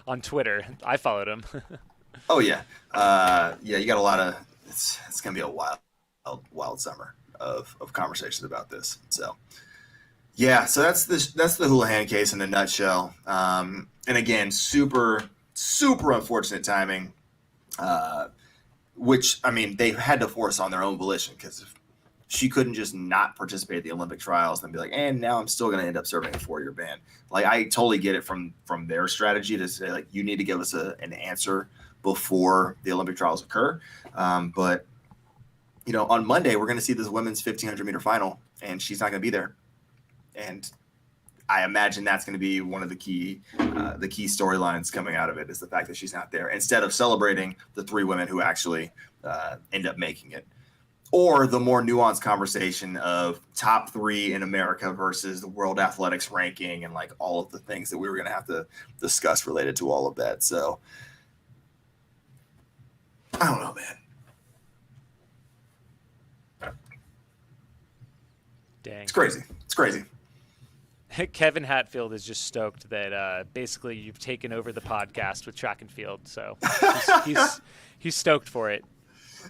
on Twitter. I followed them. Oh yeah. You got a lot of, it's going to be a wild summer of conversations about this. So yeah, so that's the Houlihan case in a nutshell. And again, super, super unfortunate timing. Which, they had to force on their own volition, because if she couldn't just not participate in the Olympic trials and be like, and now I'm still going to end up serving a 4-year ban. Like, I totally get it from their strategy to say, like, you need to give us an answer before the Olympic trials occur. But, on Monday, we're going to see this women's 1,500 meter final, and she's not going to be there. And I imagine that's going to be one of the key storylines coming out of it, is the fact that she's not there, instead of celebrating the 3 women who actually end up making it. Or the more nuanced conversation of top 3 in America versus the World Athletics ranking, and like all of the things that we were going to have to discuss related to all of that. So I don't know, man. Dang. It's crazy. Kevin Hatfield is just stoked that basically you've taken over the podcast with track and field. So he's stoked for it.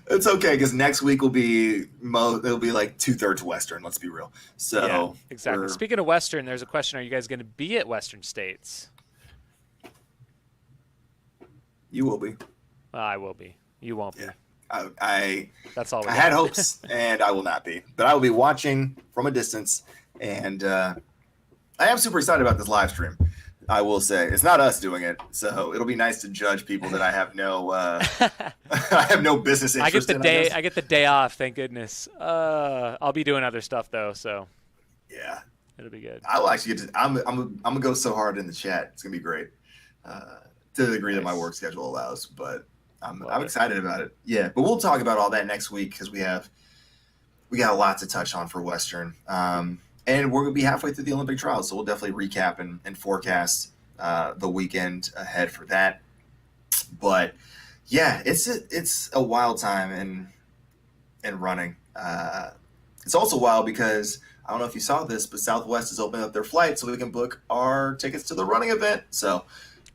It's okay, because next week it'll be like 2/3 Western. Let's be real. So yeah, exactly. Speaking of Western, there's a question: are you guys going to be at Western States? You will be. I will be. You won't be. I That's all. I had hopes, and I will not be. But I will be watching from a distance, and I am super excited about this live stream. I will say it's not us doing it, so it'll be nice to judge people that I have no I have no business interest in. I get the day off, thank goodness. I'll be doing other stuff though, so yeah, it'll be good. I'll actually get to. I'm gonna go so hard in the chat. It's gonna be great, to the degree that my work schedule allows. But I'm excited about it. Yeah, but we'll talk about all that next week, because we got a lot to touch on for Western. And we're going to be halfway through the Olympic trials, so we'll definitely recap and forecast the weekend ahead for that. But yeah, it's a wild time in running. It's also wild because I don't know if you saw this, but Southwest is opening up their flight so we can book our tickets to the running event. So,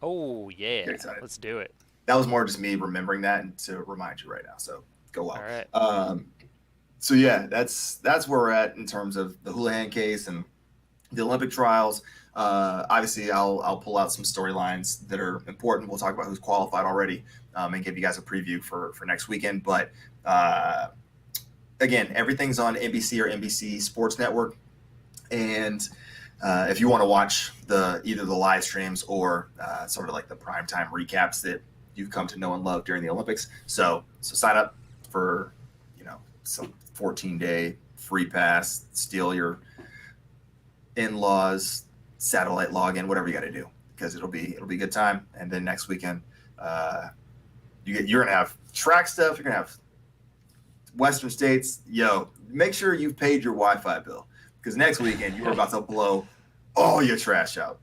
oh yeah, let's do it. that was more just me remembering that and to remind you right now. So go well. All right. So yeah, that's where we're at in terms of the Houlihan case and the Olympic trials. Obviously, I'll pull out some storylines that are important. We'll talk about who's qualified already and give you guys a preview for next weekend. But again, everything's on NBC or NBC Sports Network. And if you want to watch either the live streams or sort of like the primetime recaps that you've come to know and love during the Olympics. So sign up for, some 14-day free pass, steal your in-laws satellite login, whatever you got to do, because it'll be a good time. And then next weekend, you're gonna have track stuff. You're gonna have Western States. Make sure you've paid your Wi-Fi bill, because next weekend you are about to blow all your trash out.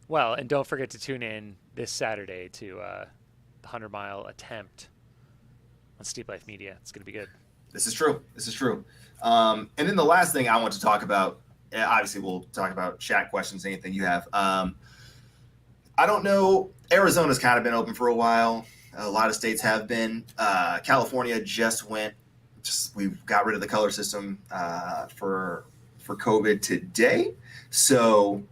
Well, and don't forget to tune in this Saturday to the 100-mile attempt on Steep Life Media. It's gonna be good. This is true. And then the last thing I want to talk about, obviously we'll talk about chat questions, anything you have. I don't know. Arizona's kind of been open for a while. A lot of states have been. California we got rid of the color system for COVID today. So,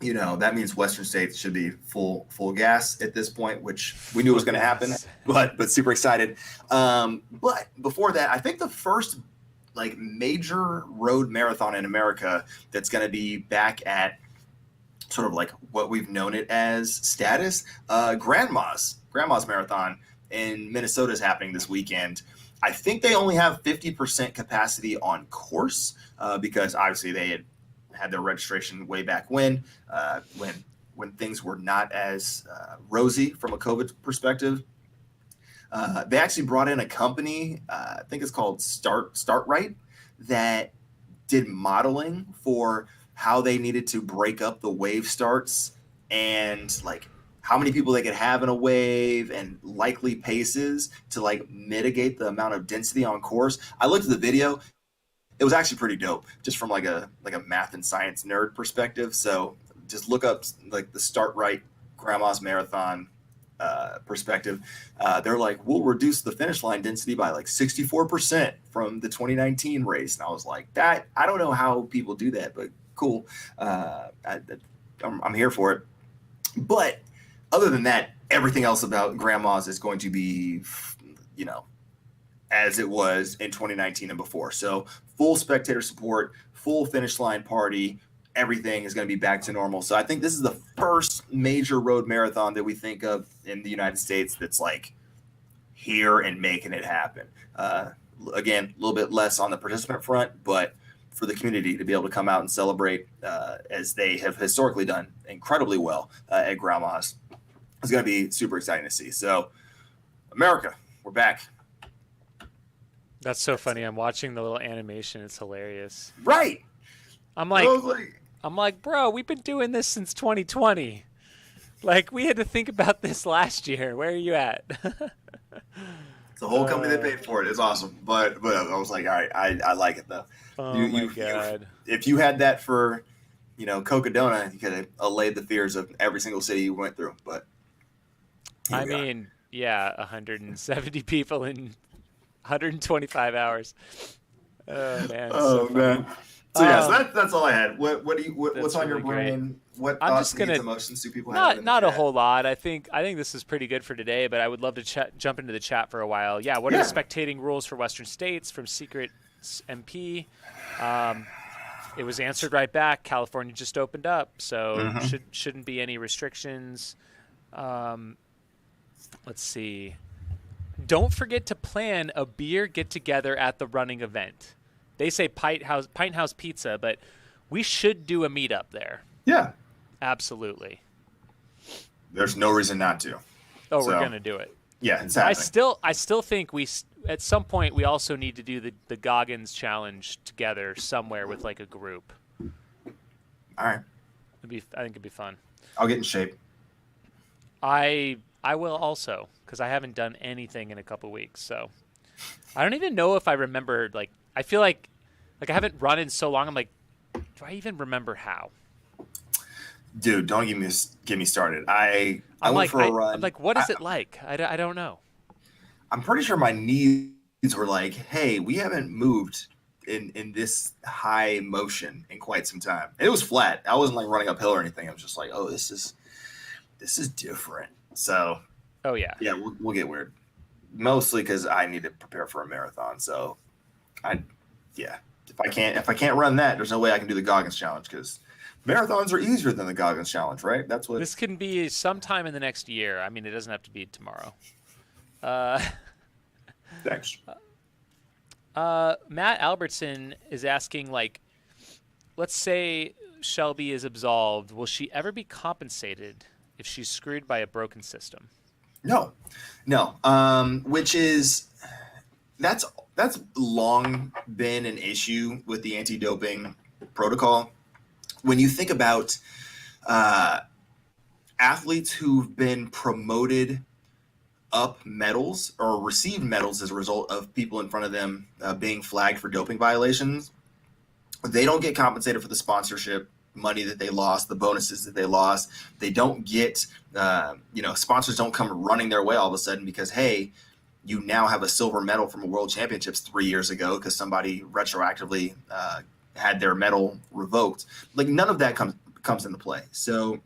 that means Western states should be full gas at this point, which we knew was going to happen, but super excited. But before that, I think the first major road marathon in America that's going to be back at sort of like what we've known it as status, Grandma's Marathon in Minnesota is happening this weekend. I think they only have 50% capacity on course because obviously they had their registration way back when things were not as rosy from a COVID perspective. They actually brought in a company, I think it's called Start Right, that did modeling for how they needed to break up the wave starts and how many people they could have in a wave and likely paces to mitigate the amount of density on course. I looked at the video. It was actually pretty dope, just from a math and science nerd perspective. So just look up the Start Right Grandma's Marathon perspective. They're we'll reduce the finish line density by 64% from the 2019 race. And I was like, that, I don't know how people do that, but cool. I'm here for it. But other than that, everything else about Grandma's is going to be, as it was in 2019 and before. So full spectator support, full finish line party, everything is going to be back to normal. So I think this is the first major road marathon that we think of in the United States that's here and making it happen. Again, a little bit less on the participant front, but for the community to be able to come out and celebrate as they have historically done incredibly well at Grandma's is going to be super exciting to see. So America, we're back. That's so funny. I'm watching the little animation. It's hilarious. Right. I'm like, bro, we've been doing this since 2020. We had to think about this last year. Where are you at? It's a whole company that paid for it. It's awesome. But I was like, all right, I like it though. Oh my God. If you had that for, Cocodona, you could have allayed the fears of every single city you went through. But I mean, yeah, 170 people in 125 hours. Oh man. Oh man. So that's all I had. What's on your brain? What thoughts and emotions do people have? Not a whole lot. I think this is pretty good for today, but I would love to jump into the chat for a while. Yeah, what are the spectating rules for Western states from Secret MP? It was answered right back. California just opened up, so shouldn't be any restrictions. Let's see. Don't forget to plan a beer get-together at the running event. They say Pint House Pizza, but we should do a meetup there. Yeah. Absolutely. There's no reason not to. We're going to do it. Yeah, it's happening. I still think at some point we also need to do the Goggins challenge together somewhere with a group. All right. I think it'd be fun. I'll get in shape. I will also, because I haven't done anything in a couple weeks. So I don't even know if I remember. I feel like I haven't run in so long. I'm like, do I even remember how? Dude, don't get me started. I went for a I'm run. like, what is it like? I don't know. I'm pretty sure my knees were like, "Hey, we haven't moved in this high motion in quite some time." And it was flat. I wasn't like running uphill or anything. I was just like, "Oh, this is different." So Oh yeah. yeah, we'll get weird. Mostly because I need to prepare for a marathon. So yeah, if I can't run that, there's no way I can do the Goggins challenge because marathons are easier than the Goggins challenge, right? That's what. This can be sometime in the next year. I mean, it doesn't have to be tomorrow. Uh, Thanks. Matt Albertson is asking, like, let's say Shelby is absolved. Will she ever be compensated if she's screwed by a broken system? No. Which is that's long been an issue with the anti-doping protocol. When you think about athletes who've been promoted up medals or received medals as a result of people in front of them being flagged for doping violations, they don't get compensated for the sponsorship money that they lost, the bonuses that they lost. They don't get, sponsors don't come running their way all of a sudden because, hey, you now have a silver medal from a world championships 3 years ago because somebody retroactively had their medal revoked. Like none of that comes into play. So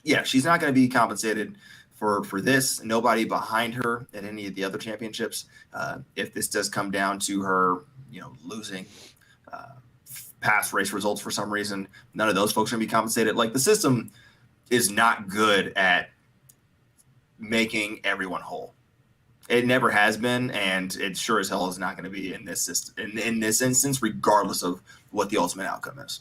yeah, she's not going to be compensated for this. Nobody behind her at any of the other championships. If this does come down to her, losing past race results for some reason, none of those folks are going to be compensated. Like the system is not good at making everyone whole. It never has been, and it sure as hell is not going to be in this system, in this instance, regardless of what the ultimate outcome is.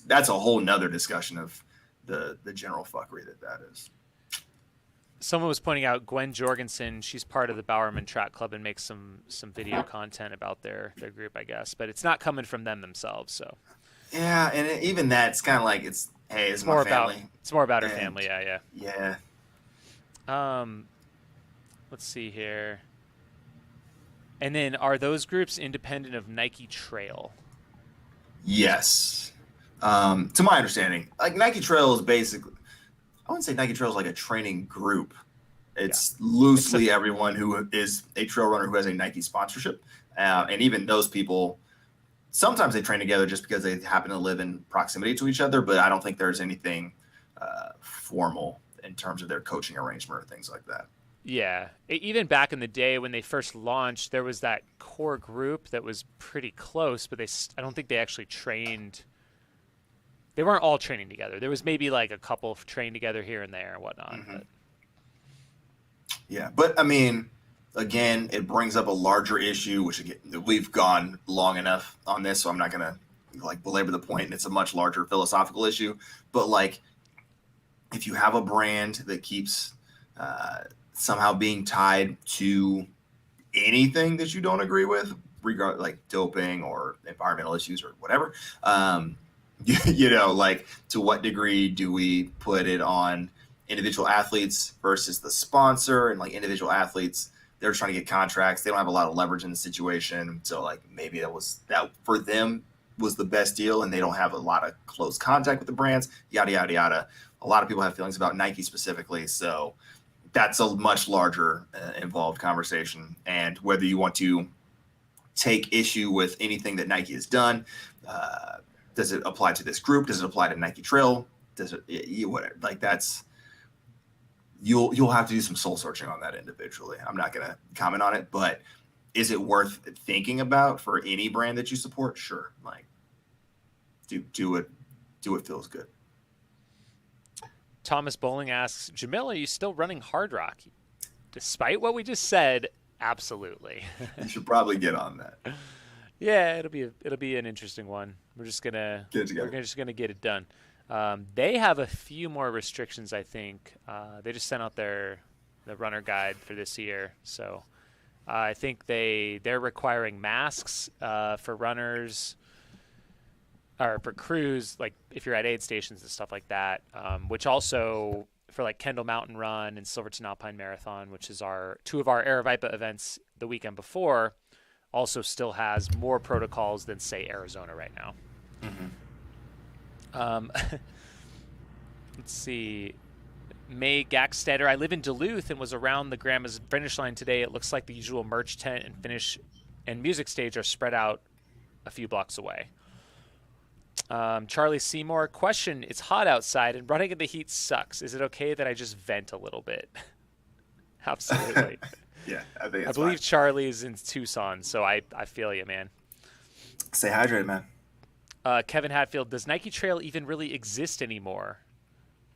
That's a whole nother discussion of the general fuckery that is. Someone was pointing out Gwen Jorgensen. She's part of the Bowerman Track Club and makes some video content about their group, I guess. But it's not coming from them themselves. So yeah, and even that, it's kind of like it's my more family. It's more about her family. Yeah. Let's see here. And then, are those groups independent of Nike Trail? Yes. To my understanding, like Nike Trail is basically, I wouldn't say Nike Trail is like a training group. It's loosely everyone who is a trail runner who has a Nike sponsorship. And even those people, sometimes they train together just because they happen to live in proximity to each other, but I don't think there's anything formal in terms of their coaching arrangement or things like that. Yeah. Even back in the day when they first launched, there was that core group that was pretty close, but I don't think they actually trained. They weren't all training together. There was maybe like a couple trained together here and there and whatnot. Mm-hmm. But. Yeah, but I mean, again, it brings up a larger issue, which again, we've gone long enough on this, so I'm not gonna like belabor the point. And it's a much larger philosophical issue. But like, if you have a brand that keeps somehow being tied to anything that you don't agree with, regard like doping or environmental issues or whatever, like to what degree do we put it on individual athletes versus the sponsor? And like individual athletes, they're trying to get contracts. They don't have a lot of leverage in the situation. So like maybe that for them was the best deal and they don't have a lot of close contact with the brands, yada, yada, yada. A lot of people have feelings about Nike specifically. So that's a much larger involved conversation. And whether you want to take issue with anything that Nike has done, does it apply to this group? Does it apply to Nike Trail? Does it, whatever, like that's, you'll have to do some soul searching on that individually. I'm not going to comment on it, but is it worth thinking about for any brand that you support? Sure. Like do it feels good. Thomas Bowling asks, Jamil, are you still running Hard Rock? Despite what we just said, absolutely. You should probably get on that. Yeah, it'll be an interesting one. We're just gonna get it done. They have a few more restrictions, I think. They just sent out the runner guide for this year, so I think they're requiring masks for runners. Or for crews, like if you're at aid stations and stuff like that, which also for like Kendall Mountain Run and Silverton Alpine Marathon, which is two of our Aravaipa events the weekend before, also still has more protocols than say Arizona right now. Mm-hmm. Let's see. May Gackstetter. I live in Duluth and was around the Grandma's finish line today. It looks like the usual merch tent and finish and music stage are spread out a few blocks away. Charlie Seymour. Question. It's hot outside and running in the heat sucks. Is it okay that I just vent a little bit? Absolutely. Yeah, I think I it's believe fine. Charlie is in Tucson, so I feel you, man. Stay hydrated, man. Kevin Hatfield. Does Nike Trail even really exist anymore?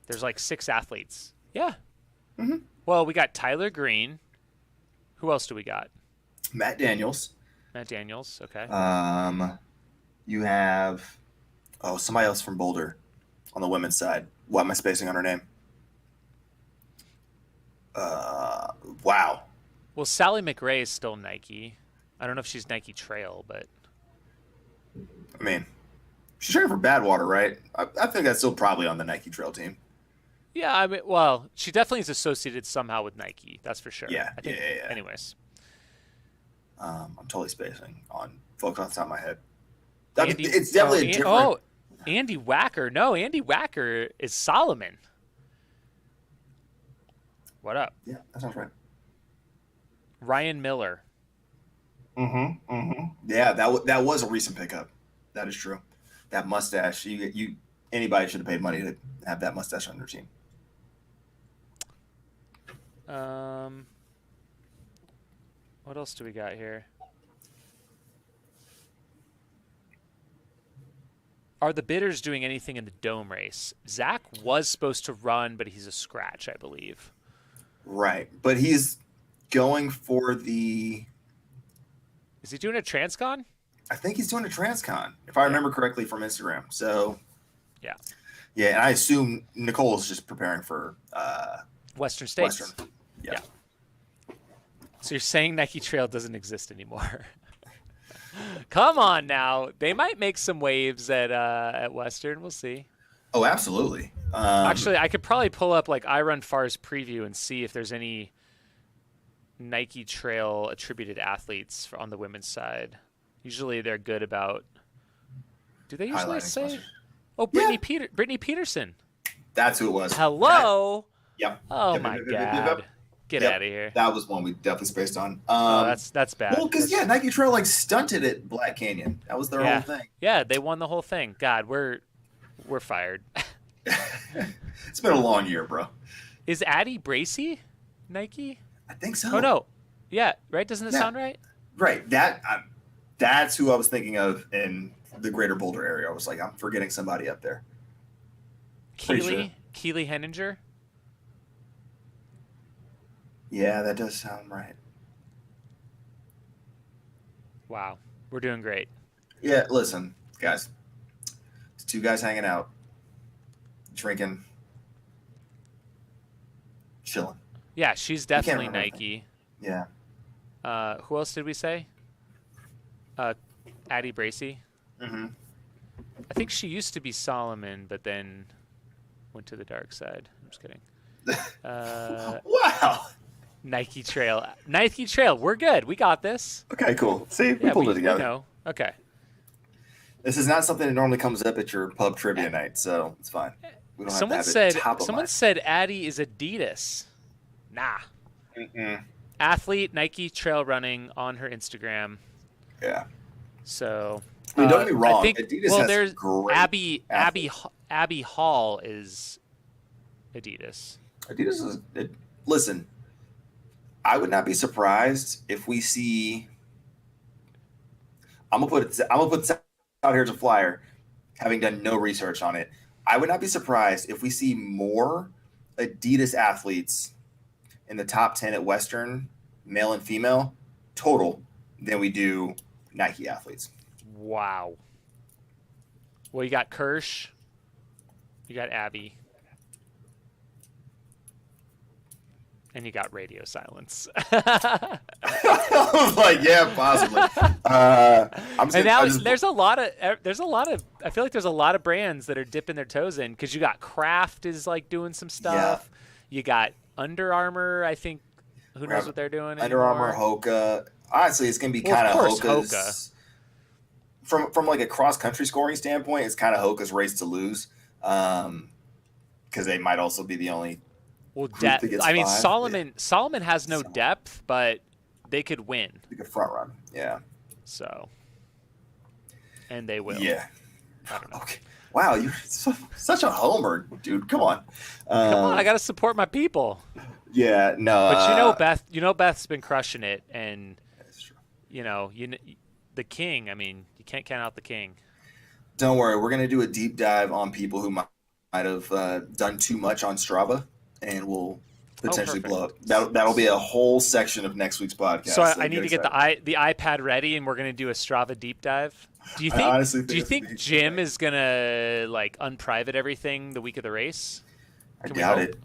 There's like 6 athletes. Yeah. Mm-hmm. Well, we got Tyler Green. Who else do we got? Matt Daniels. Matt Daniels. Okay. You have somebody else from Boulder on the women's side. What am I spacing on her name? Wow. Well, Sally McRae is still Nike. I don't know if she's Nike Trail, but I mean, she's training for Badwater, right? I think that's still probably on the Nike Trail team. yeah, I mean, well, she definitely is associated somehow with Nike. That's for sure. Yeah, I think, yeah. Anyways, I'm totally spacing on folks on the top of my head. Andy- It's definitely a different. Oh, Andy Wacker. No, Andy Wacker is Solomon. What up? Yeah, that sounds right. Ryan Miller. Yeah, that was a recent pickup. That is true. That mustache, you anybody should have paid money to have that mustache on their team. What else do we got here? Are the bidders doing anything in the dome race? Zach was supposed to run, but he's a scratch, I believe. Right, but he's going for the. Is he doing a Transcon? I think he's doing a Transcon, if I remember correctly from Instagram. So. Yeah. Yeah, and I assume Nicole is just preparing for Western States. Western. Yeah. So you're saying Nike Trail doesn't exist anymore? Come on now. They might make some waves at Western. We'll see. Oh, absolutely. Actually, I could probably pull up like iRun Far's preview and see if there's any Nike Trail attributed athletes on the women's side. Usually they're good about. Do they usually highlighting say? sponsors. Oh, Brittany Peterson. That's who it was. Hello. Yep. Oh Yep, my yep, yep, yep, God. yep. Get Yep. out of here. That was one we definitely spaced on. Oh, that's bad. Well, because Nike Trail like stunted at Black Canyon. That was their whole thing. Yeah, they won the whole thing. God, we're fired. It's been a long year, bro. Is Addie Bracy Nike? I think so. Oh no. Yeah, right? Doesn't it Yeah. sound right? Right. That's who I was thinking of in the greater Boulder area. I was like, I'm forgetting somebody up there. Pretty Keely Henninger? Yeah, that does sound right. Wow. We're doing great. Yeah, listen, guys. It's 2 guys hanging out, drinking, chilling. Yeah, she's definitely Nike. Yeah. Who else did we say? Addie Bracy. Mm-hmm. I think she used to be Solomon, but then went to the dark side. I'm just kidding. Wow. Nike Trail. Nike Trail. We're good. We got this. Okay, cool. See, we pulled it together. We know. Okay. This is not something that normally comes up at your pub trivia night, so it's fine. We don't Someone have to have it top of someone mind. said Addie is Adidas. Nah. Mm-mm. Athlete, Nike Trail running on her Instagram. Yeah. So. I mean, don't get me wrong. I think, Adidas well, has there's great Abby Hall is Adidas. Adidas is listen. I would not be surprised if we see. I'm gonna put this out here as a flyer, having done no research on it. I would not be surprised if we see more Adidas athletes in the top 10 at Western, male and female, total, than we do Nike athletes. Wow. Well, you got Kirsch. You got Abby. And you got radio silence. I was like, yeah, possibly. There's a lot of I feel like there's a lot of brands that are dipping their toes in, because you got Kraft is like doing some stuff. Yeah. You got Under Armour, I think. Who knows what they're doing? Under Armour, Hoka. Honestly, it's gonna be kind of Hoka's. From like a cross country scoring standpoint, it's kind of Hoka's race to lose. because they might also be the only Well, group that gets I mean, 5. Solomon has no depth, but they could win. They could front run. Yeah. So, and they will. Yeah. I don't know. Okay. Wow, you're such a homer, dude. Come on. Come on, I got to support my people. Yeah, no. But Beth's been crushing it, and That's true. the king. I mean, you can't count out the king. Don't worry, we're gonna do a deep dive on people who might have done too much on Strava, and we'll potentially blow up. That'll be a whole section of next week's podcast. So I need to get the iPad ready, and we're gonna do a Strava deep dive. Do you think Jim is gonna like unprivate everything the week of the race? I doubt it.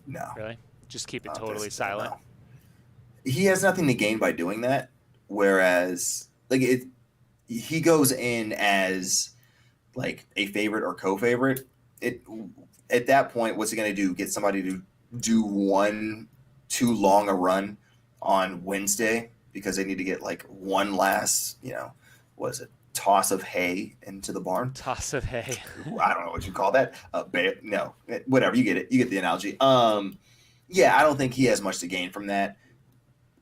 No. Really? Just keep it totally silent. No. He has nothing to gain by doing that. Whereas, he goes in as like a favorite or co-favorite. At that point, what's he going to do? Get somebody to do too long a run on Wednesday because they need to get like one last, toss of hay into the barn. Toss of hay. I don't know what you call that. No, whatever. You get it. You get the analogy. Yeah, I don't think he has much to gain from that.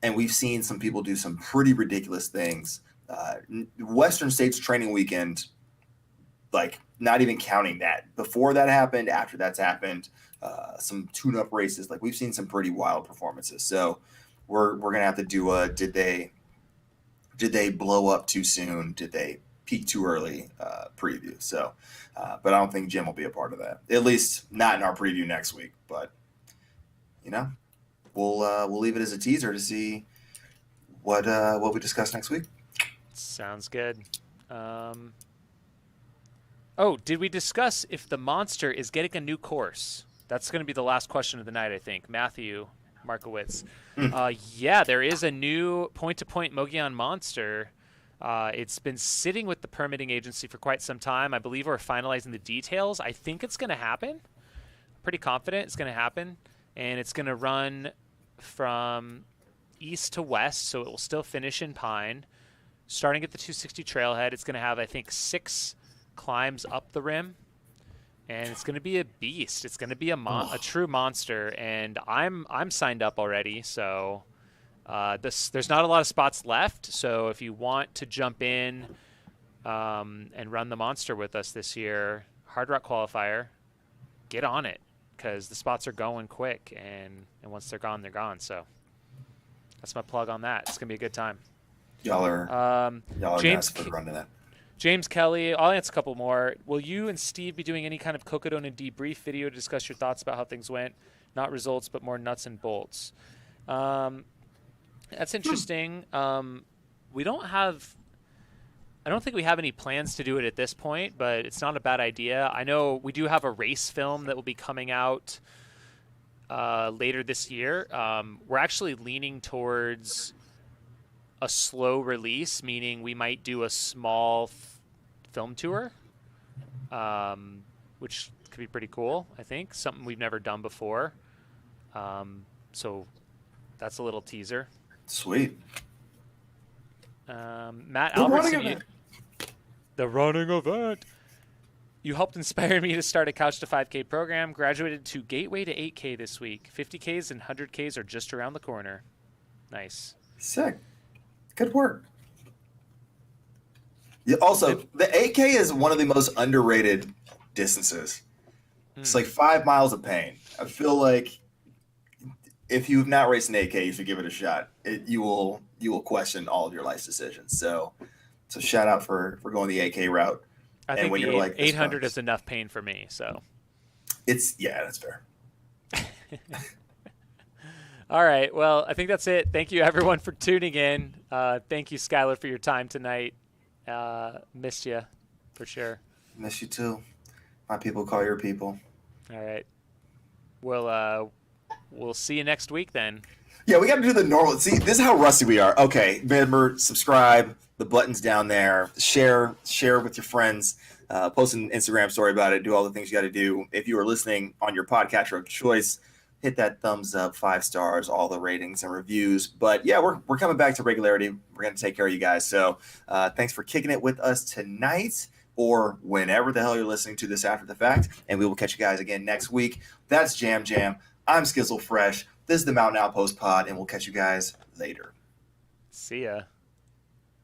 And we've seen some people do some pretty ridiculous things. Western States training weekend, like not even counting that. Before that happened, after that's happened, some tune-up races. Like we've seen some pretty wild performances. So we're gonna have to do a did they blow up too soon? Did they peak too early preview? So, but I don't think Jim will be a part of that. At least not in our preview next week. But we'll leave it as a teaser to see what we discuss next week. Sounds good. Did we discuss if the Monster is getting a new course? That's going to be the last question of the night, I think. Matthew Markowitz. Yeah, there is a new point-to-point Mogollon Monster. It's been sitting with the permitting agency for quite some time. I believe we're finalizing the details. I think it's going to happen. Pretty confident it's going to happen. And it's going to run from east to west, so it will still finish in Pine. Starting at the 260 trailhead, it's going to have, I think, 6 climbs up the rim. And it's going to be a beast. It's going to be a true monster. And I'm signed up already, so there's not a lot of spots left. So if you want to jump in and run the monster with us this year, Hard Rock qualifier, get on it. Because the spots are going quick, and once they're gone, they're gone. So that's my plug on that. It's gonna be a good time. Y'all are James for the run to that. James Kelly, I'll answer a couple more. Will you and Steve be doing any kind of Cocodona debrief video to discuss your thoughts about how things went? Not results, but more nuts and bolts. That's interesting. I don't think we have any plans to do it at this point, but it's not a bad idea. I know we do have a race film that will be coming out later this year. We're actually leaning towards a slow release, meaning we might do a small film tour, which could be pretty cool, I think. Something we've never done before. So that's a little teaser. Sweet. Matt Albertson. The running event. You helped inspire me to start a Couch to 5K program. Graduated to Gateway to 8K this week. 50Ks and 100Ks are just around the corner. Nice. Sick. Good work. Yeah, also, the 8K is one of the most underrated distances. It's like 5 miles of pain. I feel like if you've not raced an 8K, you should give it a shot. You will question all of your life decisions. So shout out for going the 8K route. I think when you're like 800 is enough pain for me. So that's fair. All right. Well, I think that's it. Thank you everyone for tuning in. Thank you, Skylar, for your time tonight. Missed you for sure. Miss you too. My people call your people. All right. We'll see you next week then. Yeah, we got to do the normal. See, this is how rusty we are. Okay, remember, subscribe. The button's down there. Share with your friends. Post an Instagram story about it. Do all the things you got to do. If you are listening on your podcatcher of choice, hit that thumbs up, 5 stars, all the ratings and reviews. But yeah, we're coming back to regularity. We're going to take care of you guys. So thanks for kicking it with us tonight. or whenever the hell you're listening to this after the fact. And we will catch you guys again next week. That's Jam Jam. I'm Skizzle Fresh. This is the Mountain Outpost Pod, and we'll catch you guys later. See ya.